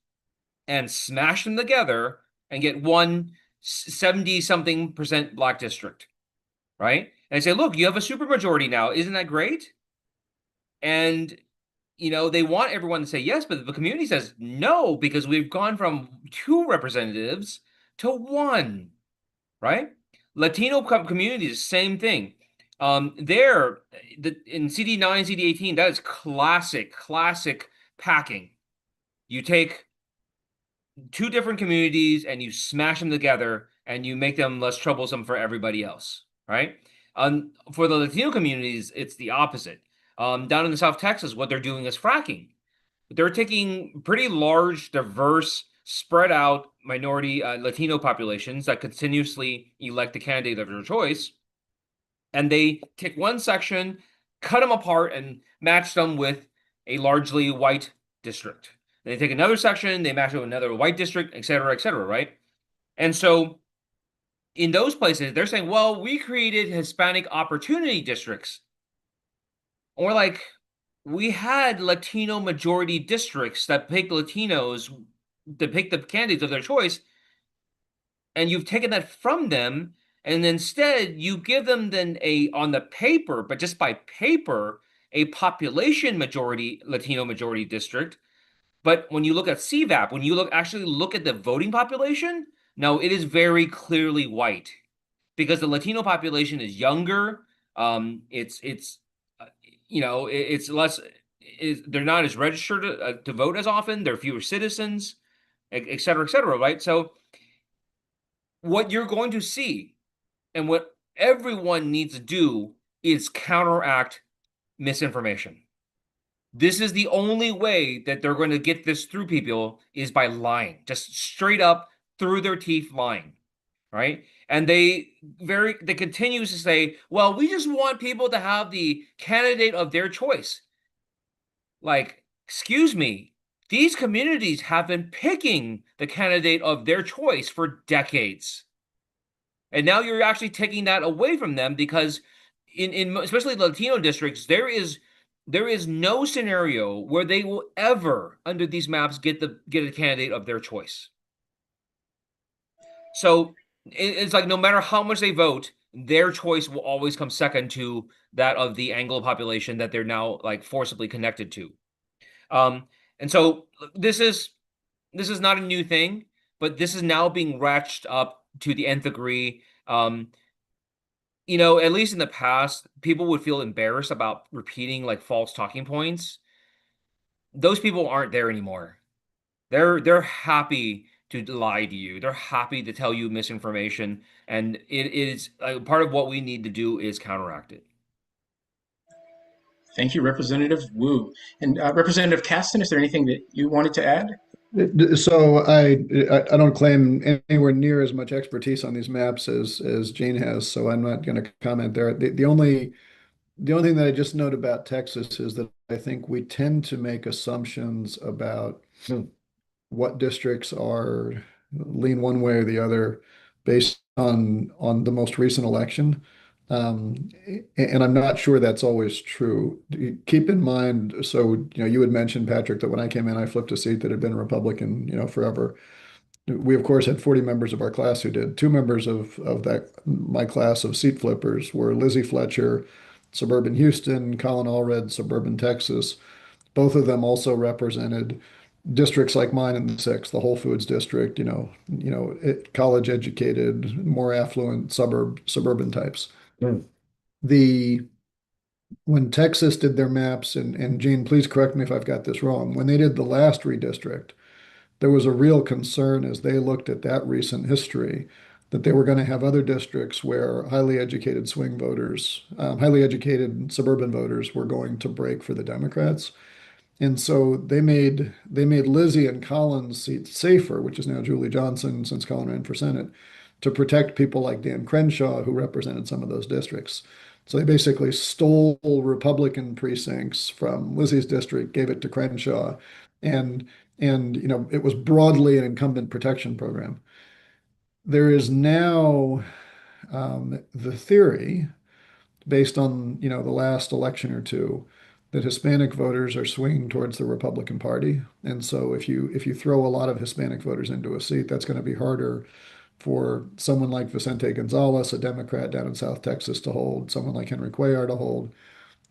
and smash them together and get one 70 something percent black district, right? And I say, look, you have a supermajority now. Isn't that great? And they want everyone to say yes, but the community says no, because we've gone from two representatives to one, right? Latino communities, same thing. There, in CD9, CD18, that is classic packing. You take two different communities and you smash them together and you make them less troublesome for everybody else, right? For the Latino communities, it's the opposite. Down in the South Texas, what they're doing is fracking. They're taking pretty large, diverse, spread out minority Latino populations that continuously elect the candidate of their choice, and they take one section, cut them apart, and match them with a largely white district. They take another section, they match it with another white district, et cetera, right? And so in those places, they're saying, well, we created Hispanic opportunity districts. Or like, we had Latino majority districts that pick Latinos to pick the candidates of their choice, and you've taken that from them, and instead you give them then on the paper, but just by paper, a population majority Latino majority district. But when you look at CVAP, when you actually look at the voting population, no, it is very clearly white, because the Latino population is younger. It's it's less. They're not as registered to vote as often. There are fewer citizens, et cetera, right? So what you're going to see, and what everyone needs to do, is counteract misinformation. This is the only way that they're going to get this through people, is by lying, just straight up through their teeth lying, right? And they continue to say, well, we just want people to have the candidate of their choice. Like, excuse me, these communities have been picking the candidate of their choice for decades. And now you're actually taking that away from them, because in especially Latino districts, there is no scenario where they will ever, under these maps, get a candidate of their choice. So it's like, no matter how much they vote, their choice will always come second to that of the Anglo population that they're now like forcibly connected to. And so this is not a new thing, but this is now being ratcheted up to the nth degree. At least in the past, people would feel embarrassed about repeating like false talking points. Those people aren't there anymore. They're happy to lie to you. They're happy to tell you misinformation, and it is part of what we need to do is counteract it. Thank you, Representative Wu. And Representative Caston, is there anything that you wanted to add? So I don't claim anywhere near as much expertise on these maps as Gene has, so I'm not going to comment there. The only thing that I just note about Texas is that I think we tend to make assumptions about what districts are lean one way or the other based on the most recent election. And I'm not sure that's always true. Keep in mind, so you had mentioned, Patrick, that when I came in, I flipped a seat that had been Republican, forever. We of course had 40 members of our class who did. Two members of that my class of seat flippers were Lizzie Fletcher, suburban Houston, Colin Allred, suburban Texas. Both of them also represented districts like mine in the sixth, the Whole Foods district, college educated, more affluent suburban types. The When Texas did their maps, and Gene, please correct me if I've got this wrong, when they did the last redistrict, there was a real concern as they looked at that recent history that they were going to have other districts where highly educated swing voters, highly educated suburban voters were going to break for the Democrats. And so they made Lizzie and Colin's seats safer, which is now Julie Johnson since Colin ran for Senate, to protect people like Dan Crenshaw, who represented some of those districts. So they basically stole Republican precincts from Lizzie's district, gave it to Crenshaw, and it was broadly an incumbent protection program. There is now the theory, based on, the last election or two, that Hispanic voters are swinging towards the Republican Party. And so if you throw a lot of Hispanic voters into a seat, that's going to be harder for someone like Vicente Gonzalez, a Democrat down in South Texas, to hold, someone like Henry Cuellar to hold.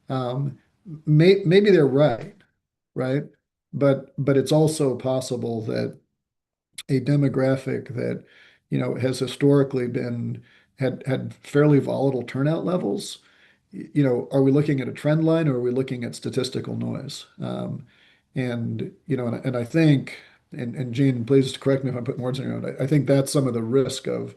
Um, maybe they're right, right? But it's also possible that a demographic that, has historically been had fairly volatile turnout levels. Are we looking at a trend line or are we looking at statistical noise? And I think, and Gene, please correct me if I'm putting words in your mouth. I think that's some of the risk of,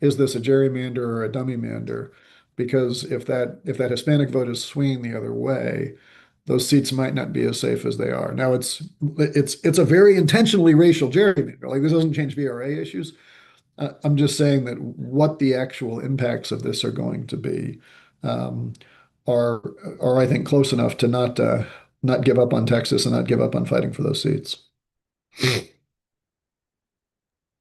is this a gerrymander or a dummy mander? Because if that Hispanic vote is swinging the other way, those seats might not be as safe as they are. Now it's a very intentionally racial gerrymander. Like, this doesn't change VRA issues. I'm just saying that what the actual impacts of this are going to be, um, are I think close enough to not give up on Texas and not give up on fighting for those seats.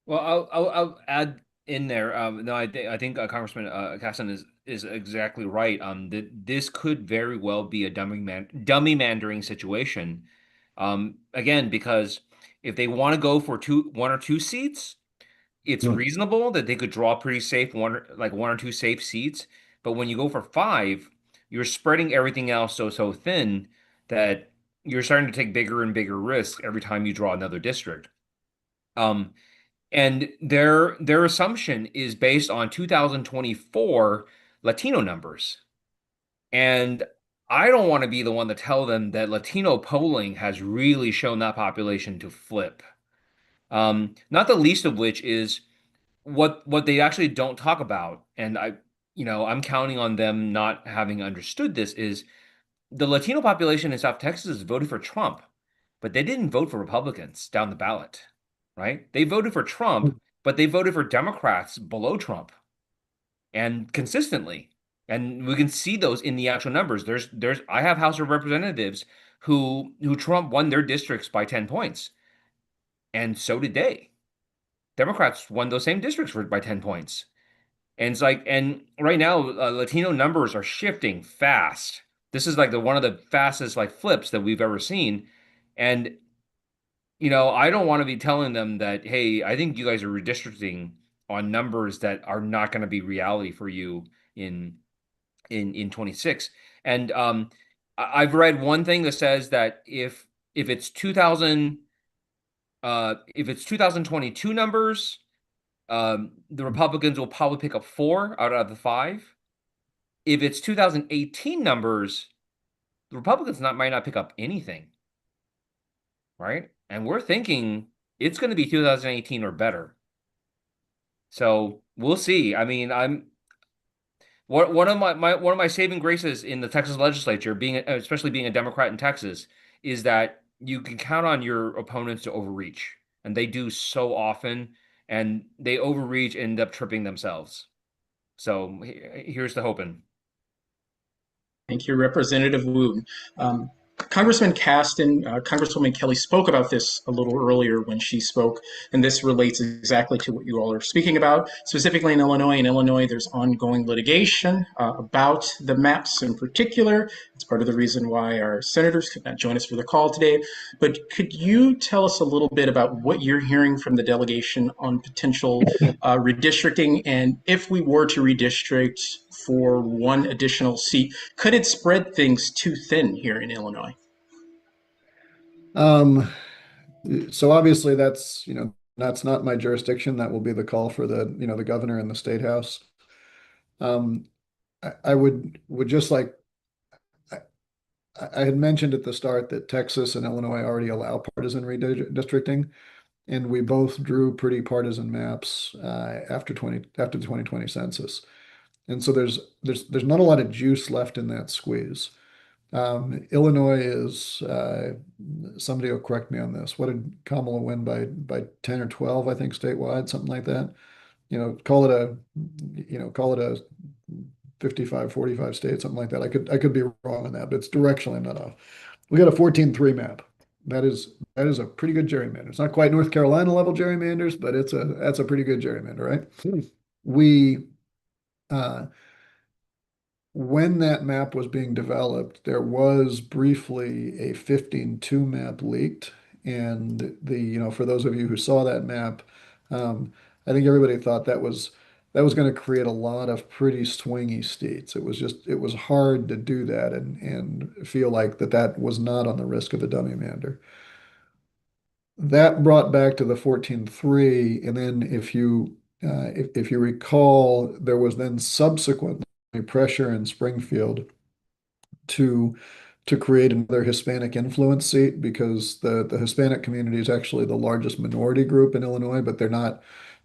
Well, I'll add in there. No, I think Congressman Casson is exactly right. This could very well be a dummy mandering situation. Again, because if they want to go for one or two seats, it's reasonable that they could draw pretty safe one or two safe seats. But when you go for five, you're spreading everything else so thin that you're starting to take bigger and bigger risks every time you draw another district. And their assumption is based on 2024 Latino numbers. And I don't want to be the one to tell them that Latino polling has really shown that population to flip. Not the least of which is what they actually don't talk about, and I'm counting on them not having understood this, is the Latino population in South Texas voted for Trump, but they didn't vote for Republicans down the ballot, right? They voted for Trump, but they voted for Democrats below Trump and consistently. And we can see those in the actual numbers. I have House of Representatives who Trump won their districts by 10 points. And so did they. Democrats won those same districts by 10 points. And it's like, and right now, Latino numbers are shifting fast. This is like one of the fastest like flips that we've ever seen. And, I don't want to be telling them that, hey, I think you guys are redistricting on numbers that are not going to be reality for you in 26. And I've read one thing that says that if it's 2022 numbers, the Republicans will probably pick up 4 out of the 5. If it's 2018 numbers, the Republicans might not pick up anything, right? And we're thinking it's going to be 2018 or better. So we'll see. I mean, one of my saving graces in the Texas legislature, especially being a Democrat in Texas, is that you can count on your opponents to overreach, and they do so often, and they overreach and end up tripping themselves. So here's the hoping. Thank you, Representative Woon. Congressman Caston, Congresswoman Kelly spoke about this a little earlier when she spoke, and this relates exactly to what you all are speaking about. Specifically in Illinois. In Illinois, there's ongoing litigation about the maps in particular. It's part of the reason why our senators could not join us for the call today. But could you tell us a little bit about what you're hearing from the delegation on potential redistricting, and if we were to redistrict for one additional seat, could it spread things too thin here in Illinois? So obviously that's not my jurisdiction. That will be the call for the governor and the state house. I would just like, I had mentioned at the start that Texas and Illinois already allow partisan redistricting, and we both drew pretty partisan maps after the 2020 census. And so there's not a lot of juice left in that squeeze. Illinois is, somebody will correct me on this. What did Kamala win by 10 or 12, I think, statewide, something like that? Call it a 55-45 state, something like that. I could be wrong on that, but it's directionally I'm not off. We got a 14-3 map. That is a pretty good gerrymander. It's not quite North Carolina level gerrymanders, but that's a pretty good gerrymander, right? We when that map was being developed, there was briefly a 15-2 map leaked. And for those of you who saw that map, I think everybody thought that was going to create a lot of pretty swingy states. It was hard to do that and feel like that was not on the risk of a dummy mander. That brought back to the 14-3, and then if you recall, there was then subsequently pressure in Springfield to create another Hispanic influence seat because the Hispanic community is actually the largest minority group in Illinois, but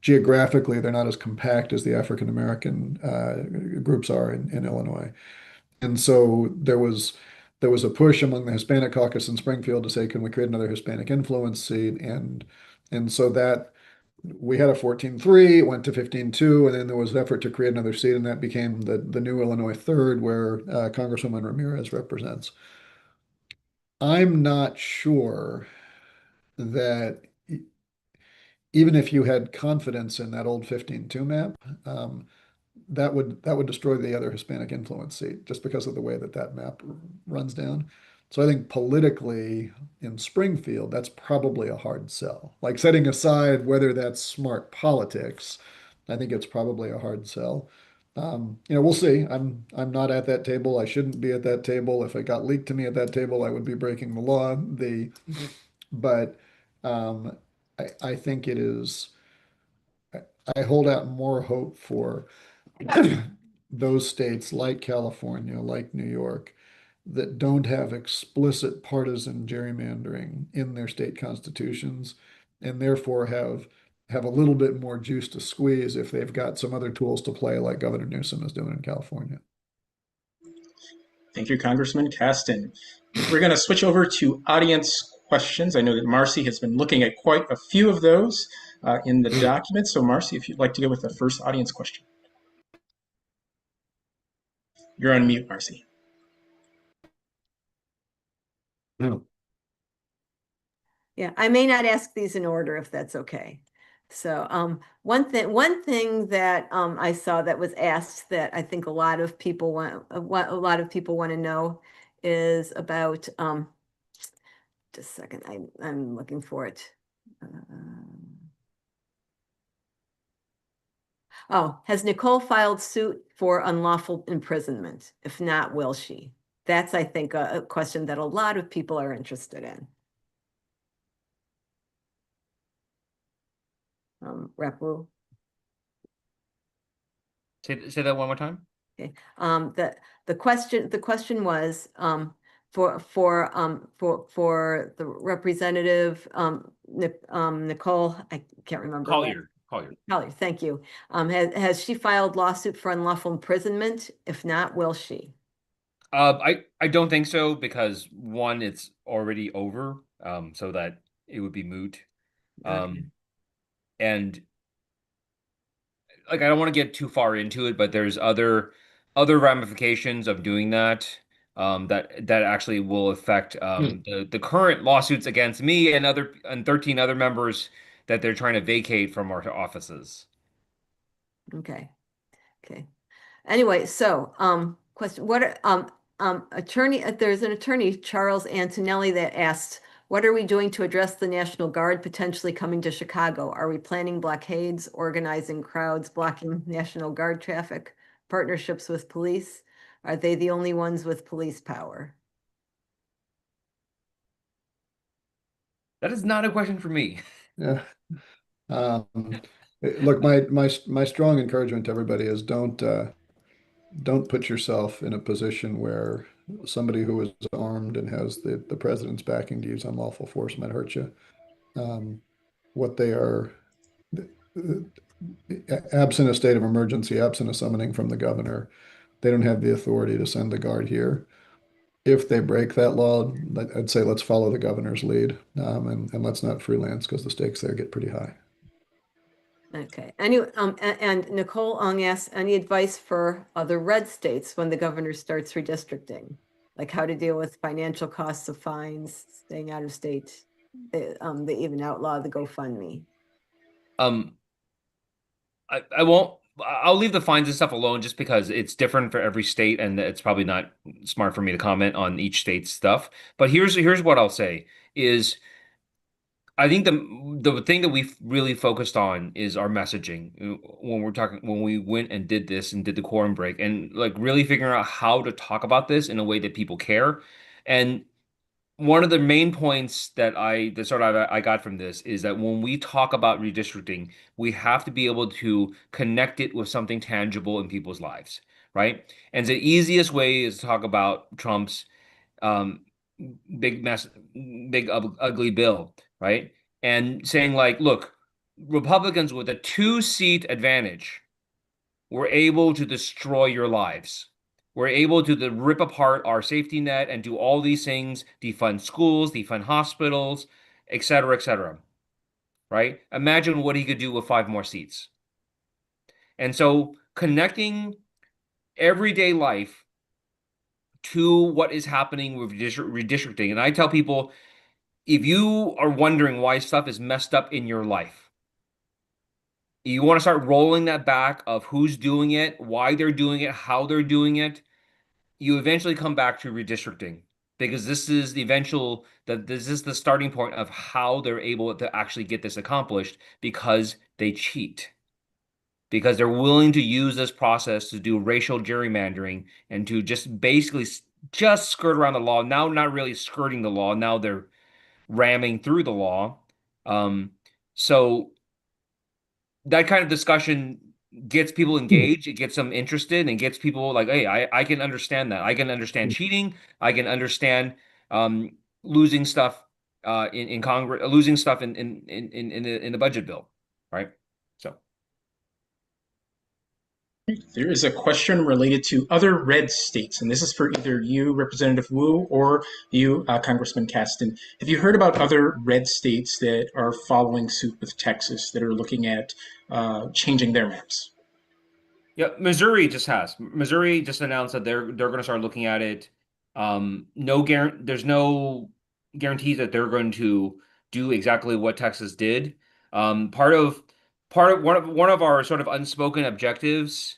geographically they're not as compact as the African American groups are in Illinois. And so there was a push among the Hispanic caucus in Springfield to say, can we create another Hispanic influence seat? And so that we had a 14-3, it went to 15-2, and then there was an effort to create another seat, and that became the new Illinois third, where Congresswoman Ramirez represents. I'm not sure that even if you had confidence in that old 15-2 map, that would destroy the other Hispanic influence seat just because of the way that map runs down. So I think politically in Springfield, that's probably a hard sell. Like setting aside whether that's smart politics, I think it's probably a hard sell. We'll see. I'm not at that table. I shouldn't be at that table. If it got leaked to me at that table, I would be breaking the law. But um, I think it is. I hold out more hope for those states like California, like New York, that don't have explicit partisan gerrymandering in their state constitutions, and therefore have a little bit more juice to squeeze if they've got some other tools to play, like Governor Newsom is doing in California. Thank you, Congressman Caston. We're going to switch over to audience questions. I know that Marcy has been looking at quite a few of those in the document. So Marcy, if you'd like to go with the first audience question. You're on mute, Marcy. No. Yeah, I may not ask these in order if that's okay. So one thing that I saw that was asked that I think a lot of people want to know is about just a second, I'm looking for it. Oh, has Nicole filed suit for unlawful imprisonment? If not, will she? That's, I think, a question that a lot of people are interested in. Rep. Wu. Say that one more time. Okay. The question was for the representative Nicole, I can't remember. Collier. Collier, thank you. Has she filed lawsuit for unlawful imprisonment? If not, will she? I don't think so, because one, it's already over, so that it would be moot. Okay. And like, I don't want to get too far into it, but there's other ramifications of doing that, that actually will affect the current lawsuits against me and 13 other members that they're trying to vacate from our offices. Okay. Anyway, so question: what are attorney? There's an attorney, Charles Antonelli, that asked, "What are we doing to address the National Guard potentially coming to Chicago? Are we planning blockades, organizing crowds, blocking National Guard traffic, partnerships with police? Are they the only ones with police power?" That is not a question for me. Yeah. Look, my strong encouragement to everybody is don't put yourself in a position where somebody who is armed and has the president's backing to use unlawful force might hurt you. What they are, absent a state of emergency, absent a summoning from the governor, they don't have the authority to send the guard here. If they break that law, I'd say let's follow the governor's lead, and let's not freelance, because the stakes there get pretty high. Okay. And Nicole Ong asks, any advice for other red states when the governor starts redistricting? Like how to deal with financial costs of fines, staying out of state. They even outlaw the GoFundMe. I won't I'll leave the fines and stuff alone just because it's different for every state, and it's probably not smart for me to comment on each state's stuff. But here's what I'll say is I think the thing that we've really focused on is our messaging when we went and did this and did the quorum break and like really figuring out how to talk about this in a way that people care. And one of the main points that I got from this is that when we talk about redistricting, we have to be able to connect it with something tangible in people's lives, right? And the easiest way is to talk about Trump's um, big mess, ugly bill, right? And saying like, look, Republicans with a two-seat advantage were able to destroy your lives. We're able to rip apart our safety net and do all these things, defund schools, defund hospitals, et cetera, right? Imagine what he could do with 5 more seats. And so connecting everyday life to what is happening with redistricting. And I tell people, if you are wondering why stuff is messed up in your life, you want to start rolling that back of who's doing it, why they're doing it, how they're doing it, you eventually come back to redistricting because this is the starting point of how they're able to actually get this accomplished because they cheat. Because they're willing to use this process to do racial gerrymandering and to just basically just skirt around the law. Now, not really skirting the law. Now they're ramming through the law. So that kind of discussion gets people engaged, it gets them interested, and gets people like, hey, I can understand that. I can understand cheating. I can understand losing stuff in Congress, losing stuff in the budget bill, right? So There is a question related to other red states, and this is for either you, Representative Wu, or you, Congressman Caston. Have you heard about other red states that are following suit with Texas that are looking at changing their maps? yeah, Missouri just announced that they're going to start looking at it. There's no guarantees that they're going to do exactly what Texas did. Part of one of our sort of unspoken objectives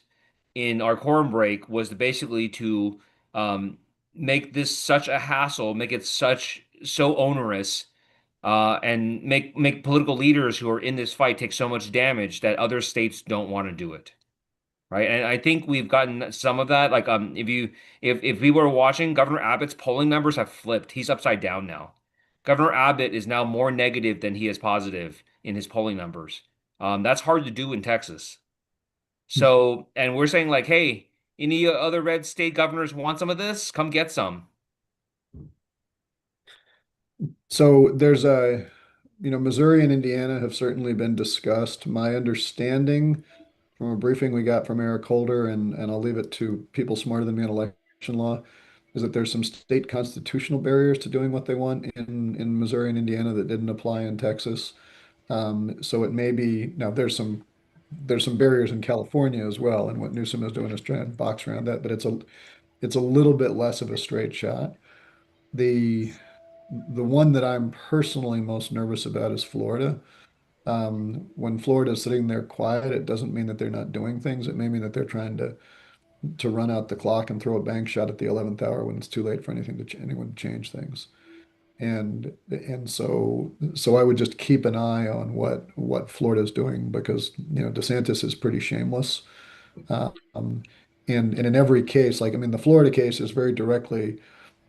in our quorum break was basically to um, make this such a hassle, make it so onerous, and make political leaders who are in this fight take so much damage that other states don't want to do it. Right. And I think we've gotten some of that. Like, if we were watching, Governor Abbott's polling numbers have flipped. He's upside down now. Governor Abbott is now more negative than he is positive in his polling numbers. That's hard to do in Texas. So, and we're saying like, hey, any other red state governors want some of this? Come get some. So there's Missouri and Indiana have certainly been discussed. My understanding from a briefing we got from Eric Holder, and I'll leave it to people smarter than me in election law, is that there's some state constitutional barriers to doing what they want in Missouri and Indiana that didn't apply in Texas. So it may be now there's some barriers in California as well, and what Newsom is doing is trying to box around that, but it's a little bit less of a straight shot. The the one that I'm personally most nervous about is Florida. When Florida is sitting there quiet, it doesn't mean that they're not doing things. It may mean that they're trying to run out the clock and throw a bank shot at the 11th hour when it's too late for anyone to change things. And so I would just keep an eye on what Florida is doing because DeSantis is pretty shameless. Um, and in every case, like I mean, the Florida case is very directly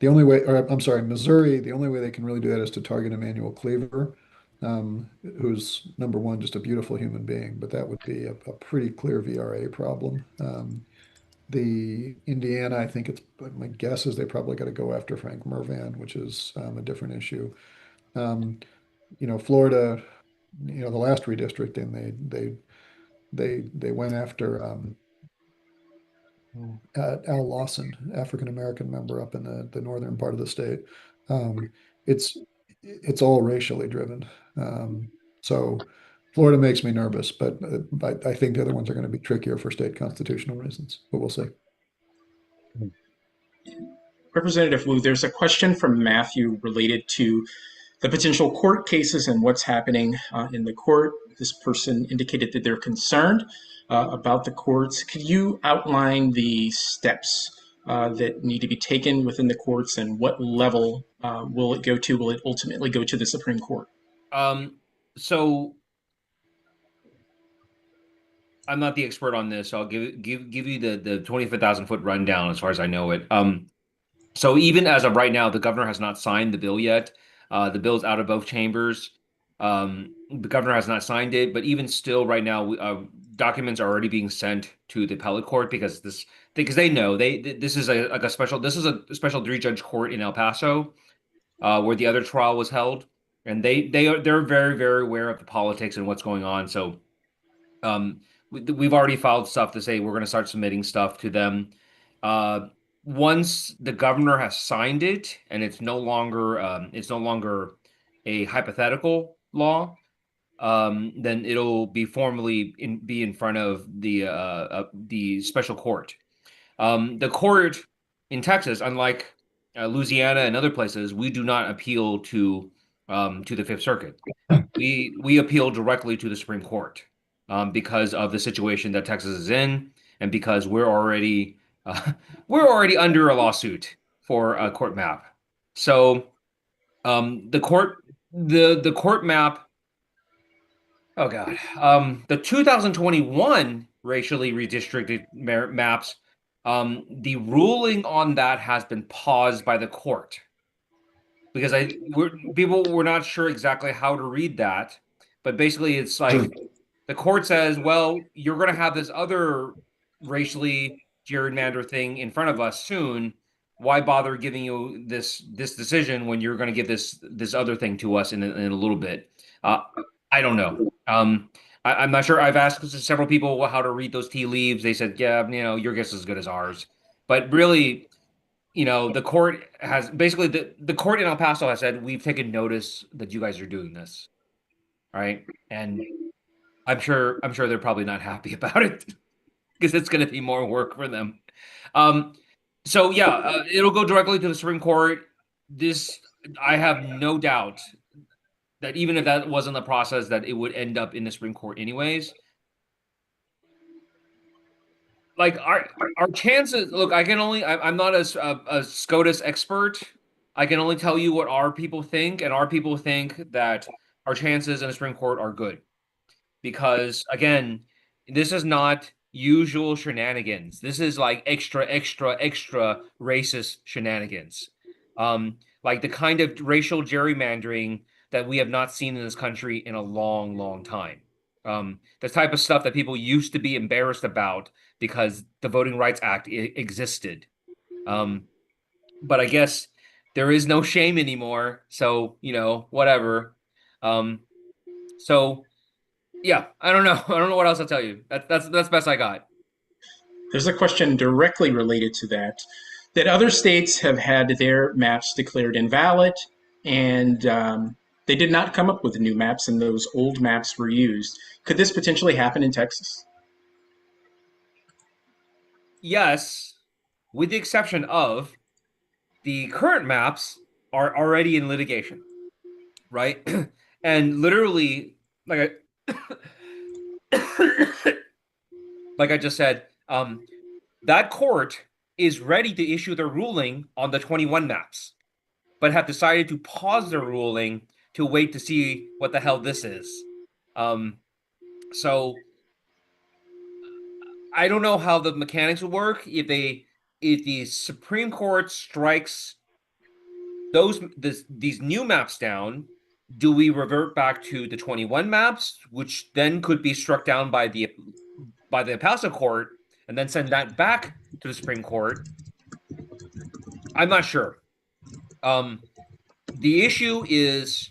the only way, or I'm sorry, Missouri, the only way they can really do that is to target Emmanuel Cleaver, who's number one, just a beautiful human being, but that would be a pretty clear VRA problem. The Indiana, I think my guess is they probably got to go after Frank Mervan, which is a different issue. Um, Florida, the last redistricting, they went after Al Lawson, African American member up in the northern part of the state. Um, it's it's all racially driven. So Florida makes me nervous, but I think the other ones are going to be trickier for state constitutional reasons. But we'll see. Representative Wu, there's a question from Matthew related to the potential court cases and what's happening in the court. this person indicated that they're concerned about the courts. Could you outline the steps that need to be taken within the courts, and what level will it go to? Will it ultimately go to the Supreme Court? So I'm not the expert on this, so I'll give you the 25,000 foot rundown as far as I know it. So even as of right now, the governor has not signed the bill yet. The bill's out of both chambers. The governor has not signed it, but even still, right now, documents are already being sent to the appellate court because they know this is a special three-judge court in El Paso, where the other trial was held, and they're very, very aware of the politics and what's going on. So we've already filed stuff to say we're going to start submitting stuff to them. Once the governor has signed it and it's no longer a hypothetical law, then it'll be formally be in front of the special court. The court in Texas, unlike Louisiana and other places, we do not appeal to the Fifth Circuit. We appeal directly to the Supreme Court because of the situation that Texas is in, and because we're already under a lawsuit for a court map. So the court map. Oh God. The 2021 racially redistricted maps. The ruling on that has been paused by the court because people were not sure exactly how to read that, but basically it's like the court says, well, you're going to have this other racially gerrymander thing in front of us soon. Why bother giving you this decision when you're going to give this other thing to us in a little bit? I don't know. I'm not sure. I've asked several people how to read those tea leaves. They said, yeah, your guess is as good as ours. But really, the court has basically the court in El Paso has said, we've taken notice that you guys are doing this. Right. And I'm sure they're probably not happy about it because it's going to be more work for them. So yeah, it'll go directly to the Supreme Court. I have no doubt that even if that wasn't the process, that it would end up in the Supreme Court anyways. Like our chances, look, I'm not a SCOTUS expert. I can only tell you what our people think, and our people think that our chances in the Supreme Court are good. Because again, this is not usual shenanigans. This is like extra racist shenanigans. Like the kind of racial gerrymandering that we have not seen in this country in a long, long time. The type of stuff that people used to be embarrassed about because the Voting Rights Act existed. But I guess there is no shame anymore. So, whatever. So yeah, I don't know. I don't know what else I'll tell you. That's best I got. There's a question directly related to that other states have had their maps declared invalid, and they did not come up with the new maps, and those old maps were used. Could this potentially happen in Texas? Yes, with the exception of the current maps are already in litigation, right? And literally, like like I just said, that court is ready to issue their ruling on the 21 maps, but have decided to pause their ruling to wait to see what the hell this is. So I don't know how the mechanics will work if the Supreme Court strikes these new maps down. Do we revert back to the 21 maps, which then could be struck down by the El Paso court, and then send that back to the Supreme Court? I'm not sure. The issue is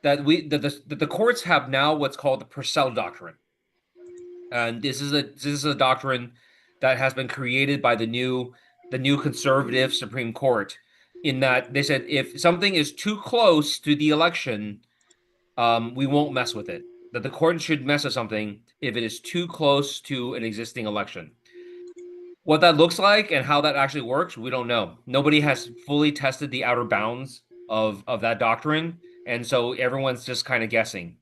that the courts have now what's called the Purcell Doctrine, and this is a doctrine that has been created by the new conservative Supreme Court. In that they said if something is too close to the election, we won't mess with it. That the court should mess with something if it is too close to an existing election. What that looks like and how that actually works, we don't know. Nobody has fully tested the outer bounds of that doctrine, and so everyone's just kind of guessing.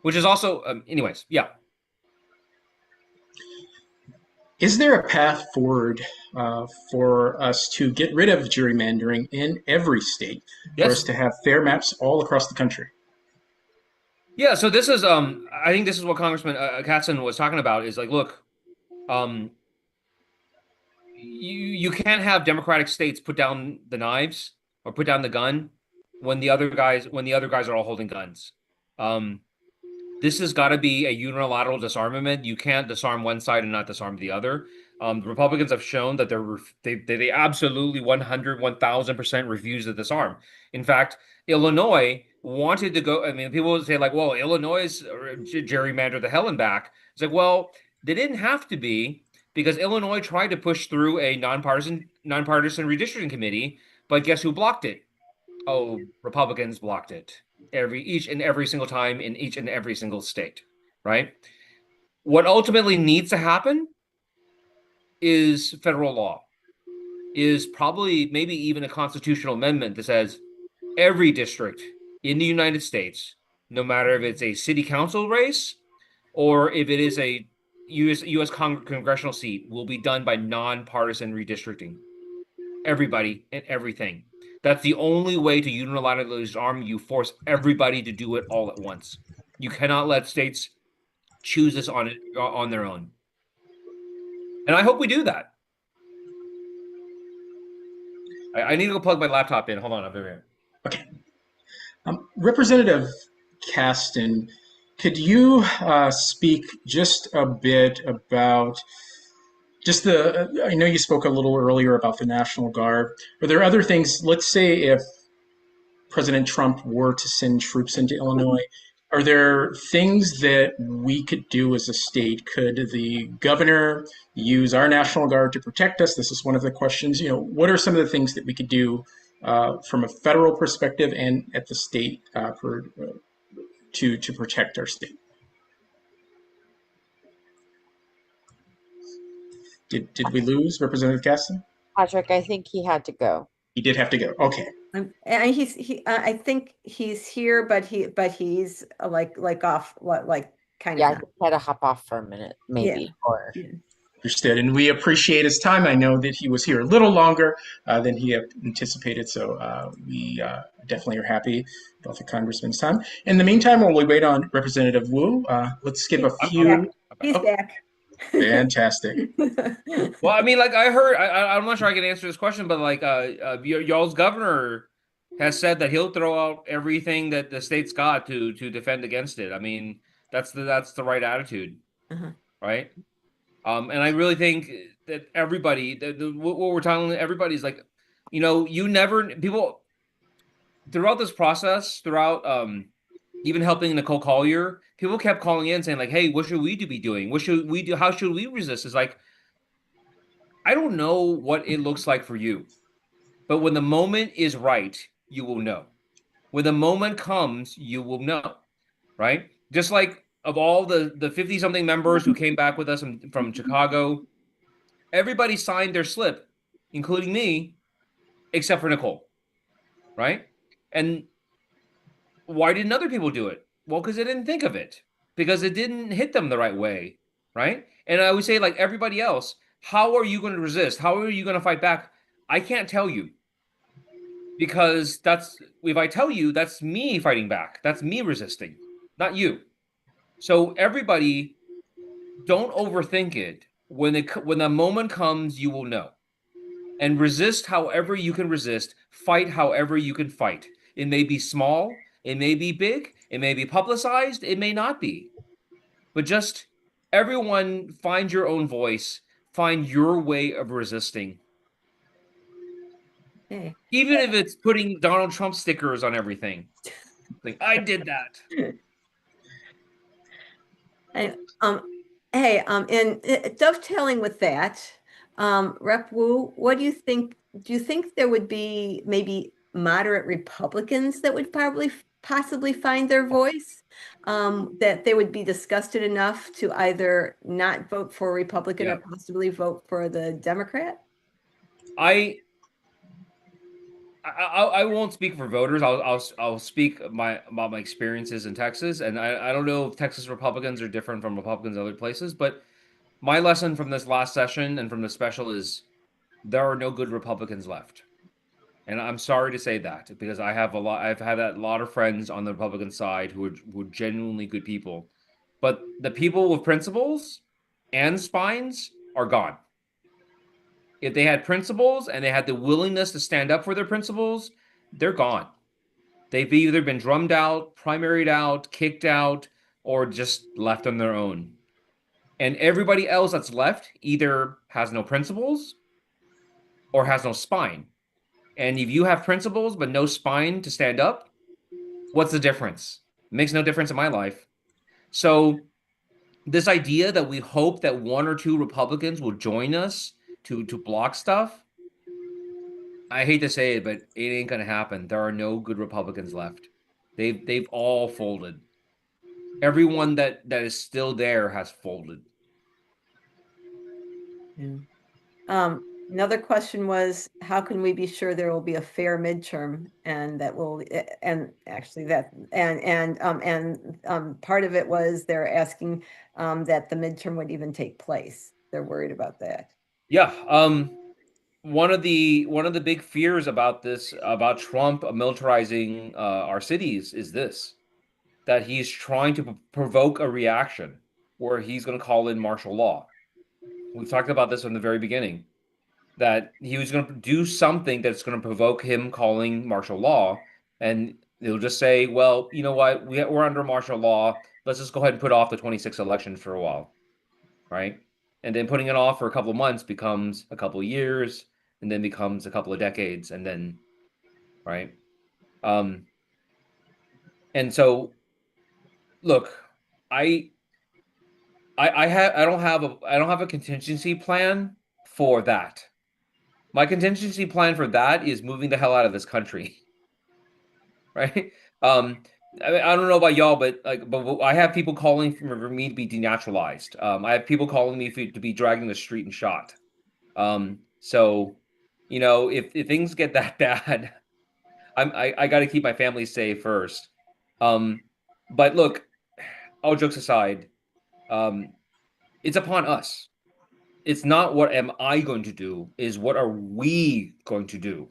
which is also, anyways, yeah. Is there a path forward for us to get rid of gerrymandering in every state, for us Yes. to have fair maps all across the country? Yeah, so this is I think this is what Congressman Katzen was talking about is like, look, um you can't have democratic states put down the knives or put down the gun when the other guys are all holding guns. Um This has got to be a unilateral disarmament. You can't disarm one side and not disarm the other. The Republicans have shown that they absolutely 100, 1000% refuse to disarm. In fact, Illinois wanted to go. I mean, people would say like, "Well, Illinois is gerrymandered the hell and back." It's like, well, they didn't have to be because Illinois tried to push through a nonpartisan redistricting committee, but guess who blocked it? Oh, Republicans blocked it each and every single time in each and every single state, right? What ultimately needs to happen is federal law, is probably maybe even a constitutional amendment that says every district in the United States, no matter if it's a city council race or if it is a U.S. congressional seat, will be done by nonpartisan redistricting. Everybody and everything. That's the only way to unilaterally disarm. You force everybody to do it all at once. You cannot let states choose this on their own. And I hope we do that. I need to go plug my laptop in. Hold on, I'll be right here. Okay. Representative Caston, could you speak just a bit about just I know you spoke a little earlier about the National Guard. Are there other things, let's say if President Trump were to send troops into Illinois, are there things that we could do as a state? Could the governor use our National Guard to protect us? This is one of the questions. What are some of the things that we could do from a federal perspective and at the state to protect our state? Did we lose Representative Gaston? Patrick, I think he had to go. He did have to go. Okay. And I think he's here, but he's like off, like kind Yeah, I of. think he had to hop off for a minute, maybe. Or Yeah. Understood. And we appreciate his time. I know that he was here a little longer than he had anticipated. So we definitely are happy about the congressman's time. In the meantime, while we wait on Representative Wu, let's skip a few. He's back. Fantastic. Well, I mean, like I heard, I'm not sure I can answer this question, but like y'all's governor has said that he'll throw out everything that the state's got to defend against it. I mean, that's the right attitude, right? And I really think that everybody, what we're telling everybody is like, people throughout this process, throughout even helping Nicole Collier, people kept calling in saying like, "Hey, what should we be doing? What should we do? How should we resist?" It's like, I don't know what it looks like for you, but when the moment is right, you will know. When the moment comes, you will know, right? Just like of all the 50-something members who came back with us from Chicago, everybody signed their slip, including me, except for Nicole, right? And why didn't other people do it? Well, because they didn't think of it, because it didn't hit them the right way, right? And I would say, like everybody else, how are you going to resist? How are you going to fight back? I can't tell you, because if I tell you, that's me fighting back. That's me resisting, not you. So everybody, don't overthink it. When the moment comes, you will know. And resist however you can resist. Fight however you can fight. It may be small. It may be big. It may be publicized. It may not be. But just everyone find your own voice. Find your way of resisting. Okay. Even if it's putting Donald Trump stickers on everything. Like, I did that. And dovetailing with that, Rep. Wu, what do you think? Do you think there would be maybe moderate Republicans that would possibly find their voice? That they would be disgusted enough to either not vote for a Republican or possibly vote for the Democrat? I won't speak for voters. I'll speak about my experiences in Texas, and I don't know if Texas Republicans are different from Republicans in other places, but my lesson from this last session and from the special is there are no good Republicans left. And I'm sorry to say that because I've had a lot of friends on the Republican side who are genuinely good people. But the people with principles and spines are gone. If they had principles and they had the willingness to stand up for their principles, they're gone. They've either been drummed out, primaried out, kicked out, or just left on their own. And everybody else that's left either has no principles or has no spine. And if you have principles but no spine to stand up, what's the difference? It makes no difference in my life. So this idea that we hope that one or two Republicans will join us to block stuff, I hate to say it, but it ain't gonna happen. There are no good Republicans left. They've all folded. Everyone that is still there has folded. Yeah. Another question was, how can we be sure there will be a fair midterm and that will, and actually that, and part of it was they're asking that the midterm would even take place. They're worried about that. Yeah. One of the big fears about this, about Trump militarizing our cities, is this, that he's trying to provoke a reaction where he's going to call in martial law. We've talked about this from the very beginning, that he was going to do something that's going to provoke him calling martial law. And they'll just say, well, you know what? We're under martial law. Let's just go ahead and put off the 26th election for a while. Right. And then putting it off for a couple of months becomes a couple of years and then becomes a couple of decades. And then, right. Um, and so, look, I I don't have a contingency plan for that. My contingency plan for that is moving the hell out of this country, right? Um, I don't know about y'all, but I have people calling for me to be denaturalized. I have people calling me to be dragged in the street and shot. So, if things get that bad, I got to keep my family safe first. Um, but look, all jokes aside, um, it's upon us. It's not what am I going to do, is what are we going to do,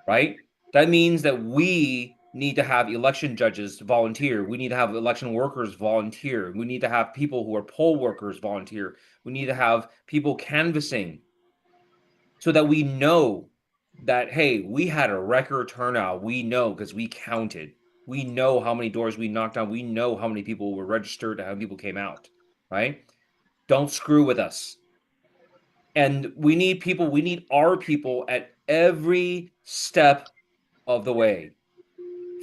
right? That means that we need to have election judges volunteer. We need to have election workers volunteer. We need to have people who are poll workers volunteer. We need to have people canvassing so that we know that, hey, we had a record turnout. We know because we counted. We know how many doors we knocked on. We know how many people were registered, how many people came out, right? Don't screw with us. And we need our people at every step of the way,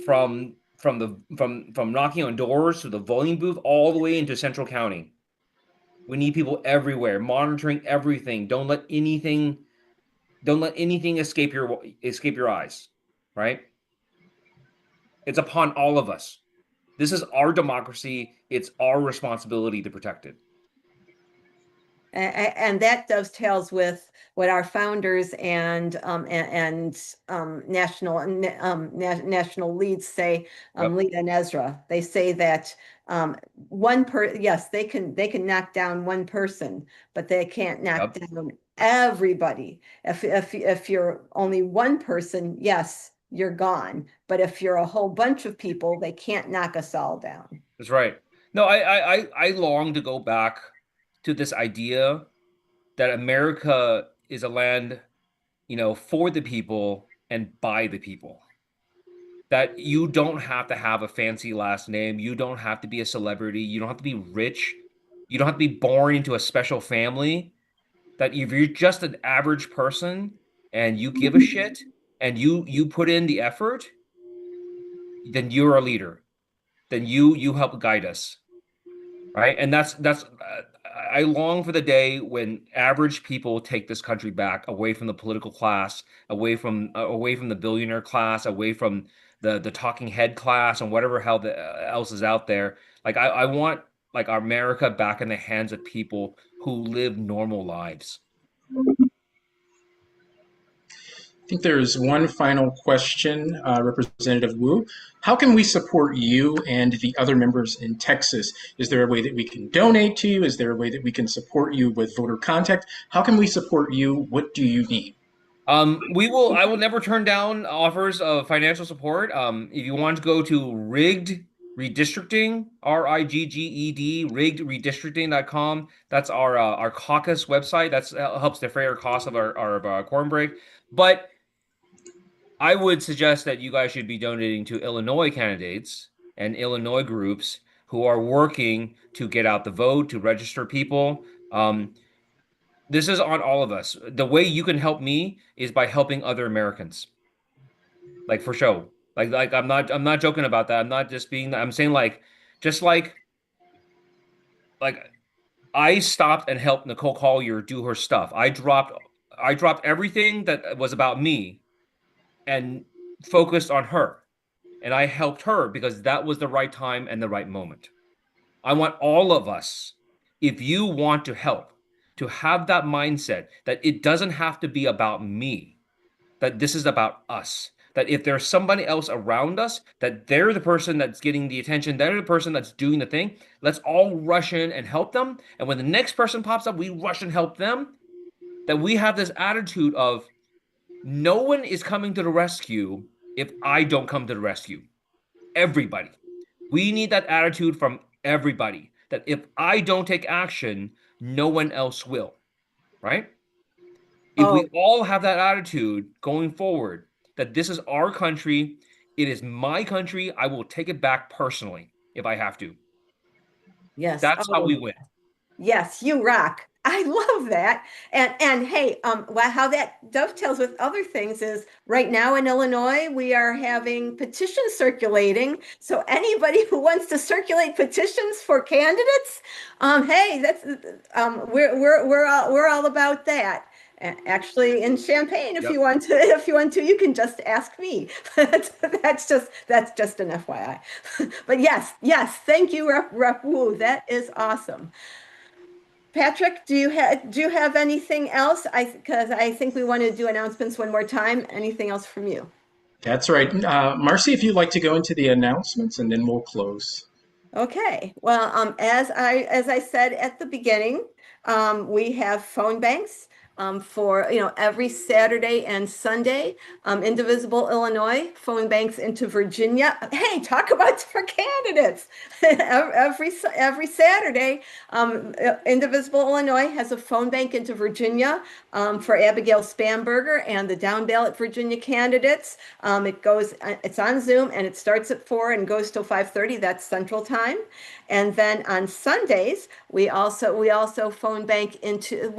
from knocking on doors to the voting booth all the way into central county. We need people everywhere, monitoring everything. Don't let anything escape your eyes, right? It's upon all of us. This is our democracy. It's our responsibility to protect it. And that dovetails with what our founders and national leads say, Yep. Leda and Ezra. They say that yes, they can knock down one person, but they can't knock Yep. down everybody. If you're only one person, yes, you're gone. But if you're a whole bunch of people, they can't knock us all down. That's right. No, I long to go back to this idea that America is a land, for the people and by the people. That you don't have to have a fancy last name. You don't have to be a celebrity. You don't have to be rich. You don't have to be born into a special family. That if you're just an average person and you give a shit and you put in the effort, then you're a leader. Then you help guide us. Right? And that's I long for the day when average people take this country back away from the political class, away from the billionaire class, away from the talking head class and whatever hell else is out there. Like I want like America back in the hands of people who live normal lives. think there's one final question, Representative Wu. How can we support you and the other members in Texas? Is there a way that we can donate to you? Is there a way that we can support you with voter contact? How can we support you? What do you need? I will never turn down offers of financial support. If you want to go to rigged redistricting, RIGGED, riggedredistricting.com. That's our caucus website. That's helps defray our cost of our quorum break. But I would suggest that you guys should be donating to Illinois candidates and Illinois groups who are working to get out the vote, to register people. This is on all of us. The way you can help me is by helping other Americans. Like for show. Like I'm not joking about that. I'm not just being I'm saying just like I stopped and helped Nicole Collier do her stuff. I dropped everything that was about me and focused on her. And I helped her because that was the right time and the right moment. I want all of us, if you want to help, to have that mindset that it doesn't have to be about me, that this is about us. That if there's somebody else around us, that they're the person that's getting the attention, they're the person that's doing the thing, let's all rush in and help them. And when the next person pops up, we rush and help them. That we have this attitude of no one is coming to the rescue if I don't come to the rescue. Everybody. We need that attitude from everybody. That if I don't take action, no one else will. Right? If we all have that attitude going forward, that this is our country, it is my country, I will take it back personally if I have to. Yes. That's how we win. Yes, you rock. I love that. And hey, how that dovetails with other things is right now in Illinois, we are having petitions circulating. So anybody who wants to circulate petitions for candidates, hey, that's we're all about that. Actually, in Champaign, if you want to, you can just ask me. That's just an FYI. But yes, thank you, Rep. Wu. That is awesome. Patrick, do you have anything else? Because I think we want to do announcements one more time. Anything else from you? That's right. Marcy, if you'd like to go into the announcements and then we'll close. Okay. Well, as I said at the beginning, we have phone banks for every Saturday and Sunday. Indivisible, Illinois, phone banks into Virginia. Hey, talk about for candidates. every Saturday, Indivisible, Illinois has a phone bank into Virginia for Abigail Spamberger and the down ballot Virginia candidates. It's on Zoom and it starts at 4 and goes till 5:30. That's Central Time. And then on Sundays, we also phone bank into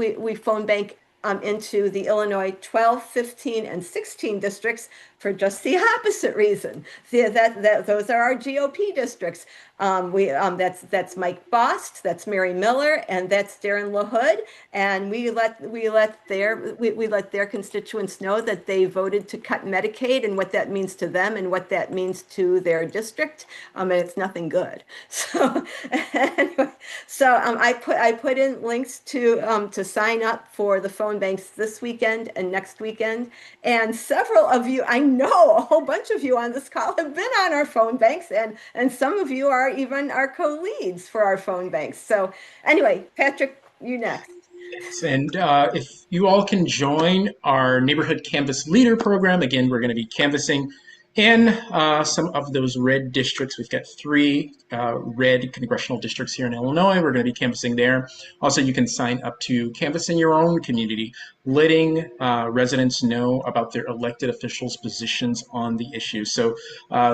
the Illinois 12, 15, and 16 districts for just the opposite reason. Those are our GOP districts. That's Mike Bost, that's Mary Miller, and that's Darren LaHood. And we let their constituents know that they voted to cut Medicaid and what that means to them and what that means to their district. And it's nothing good. So anyway, I put in links to sign up for the phone banks this weekend and next weekend. And several of you, I know a whole bunch of you on this call have been on our phone banks, and some of you are even our co-leads for our phone banks. So anyway, Patrick, you next. And if you all can join our Neighborhood Canvas Leader program, again, we're going to be canvassing in some of those red districts. We've got 3 red congressional districts here in Illinois. We're going to be canvassing there. Also, you can sign up to canvass in your own community, letting residents know about their elected officials' positions on the issue. So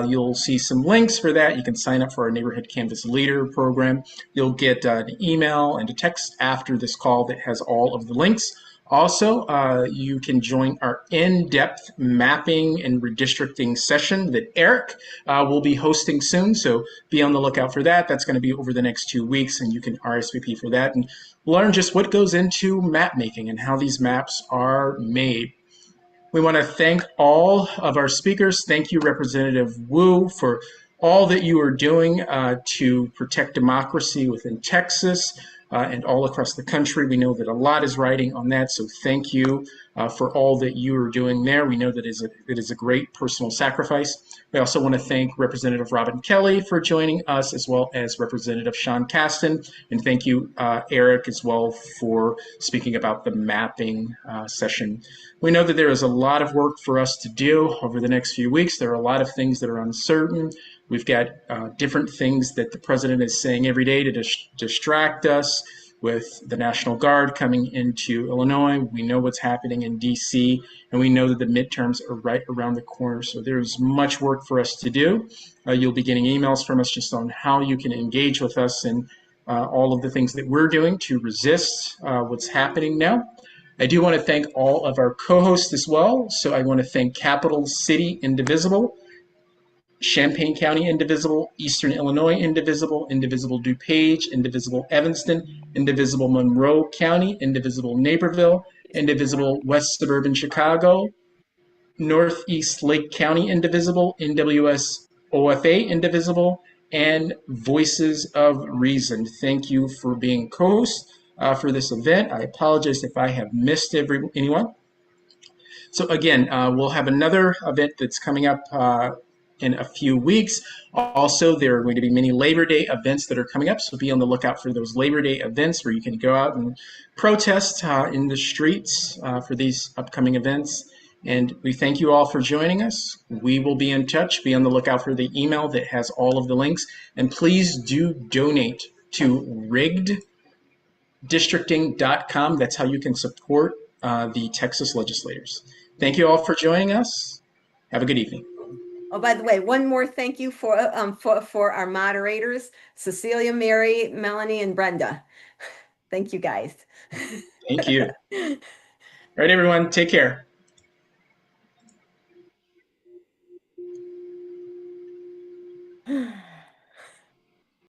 you'll see some links for that. You can sign up for our Neighborhood Canvas Leader program. You'll get an email and a text after this call that has all of the links. Also, you can join our in-depth mapping and redistricting session that Eric will be hosting soon. So be on the lookout for that. That's going to be over the next 2 weeks, and you can RSVP for that and learn just what goes into map making and how these maps are made. We want to thank all of our speakers. Thank you, Representative Wu, for all that you are doing to protect democracy within Texas. and all across the country. We know that a lot is riding on that, so thank you for all that you are doing there. We know that it is a great personal sacrifice. We also want to thank Representative Robin Kelly for joining us, as well as Representative Sean Caston. And thank you, Eric, as well, for speaking about the mapping session. We know that there is a lot of work for us to do over the next few weeks. There are a lot of things that are uncertain. We've got different things that the president is saying every day to distract us. With the National Guard coming into Illinois, we know what's happening in DC, and we know that the midterms are right around the corner. So there's much work for us to do. You'll be getting emails from us just on how you can engage with us and all of the things that we're doing to resist what's happening now. I do want to thank all of our co-hosts as well. So I want to thank Capital City Indivisible, Champaign County Indivisible, Eastern Illinois Indivisible, Indivisible DuPage, Indivisible Evanston, Indivisible Monroe County, Indivisible Naperville, Indivisible West Suburban Chicago, Northeast Lake County Indivisible, NWS OFA Indivisible, and Voices of Reason. Thank you for being co-hosts for this event. I apologize if I have missed anyone. So again, we'll have another event that's coming up in a few weeks. Also, there are going to be many Labor Day events that are coming up, so be on the lookout for those Labor Day events where you can go out and protest in the streets for these upcoming events. And we thank you all for joining us. We will be in touch. Be on the lookout for the email that has all of the links. And please do donate to Redistricting.com. That's how you can support the Texas legislators. Thank you all for joining us. Have a good evening. Oh, by the way, one more thank you for our moderators, Cecilia, Mary, Melanie, and Brenda. Thank you, guys. Thank you. All right, everyone, take care.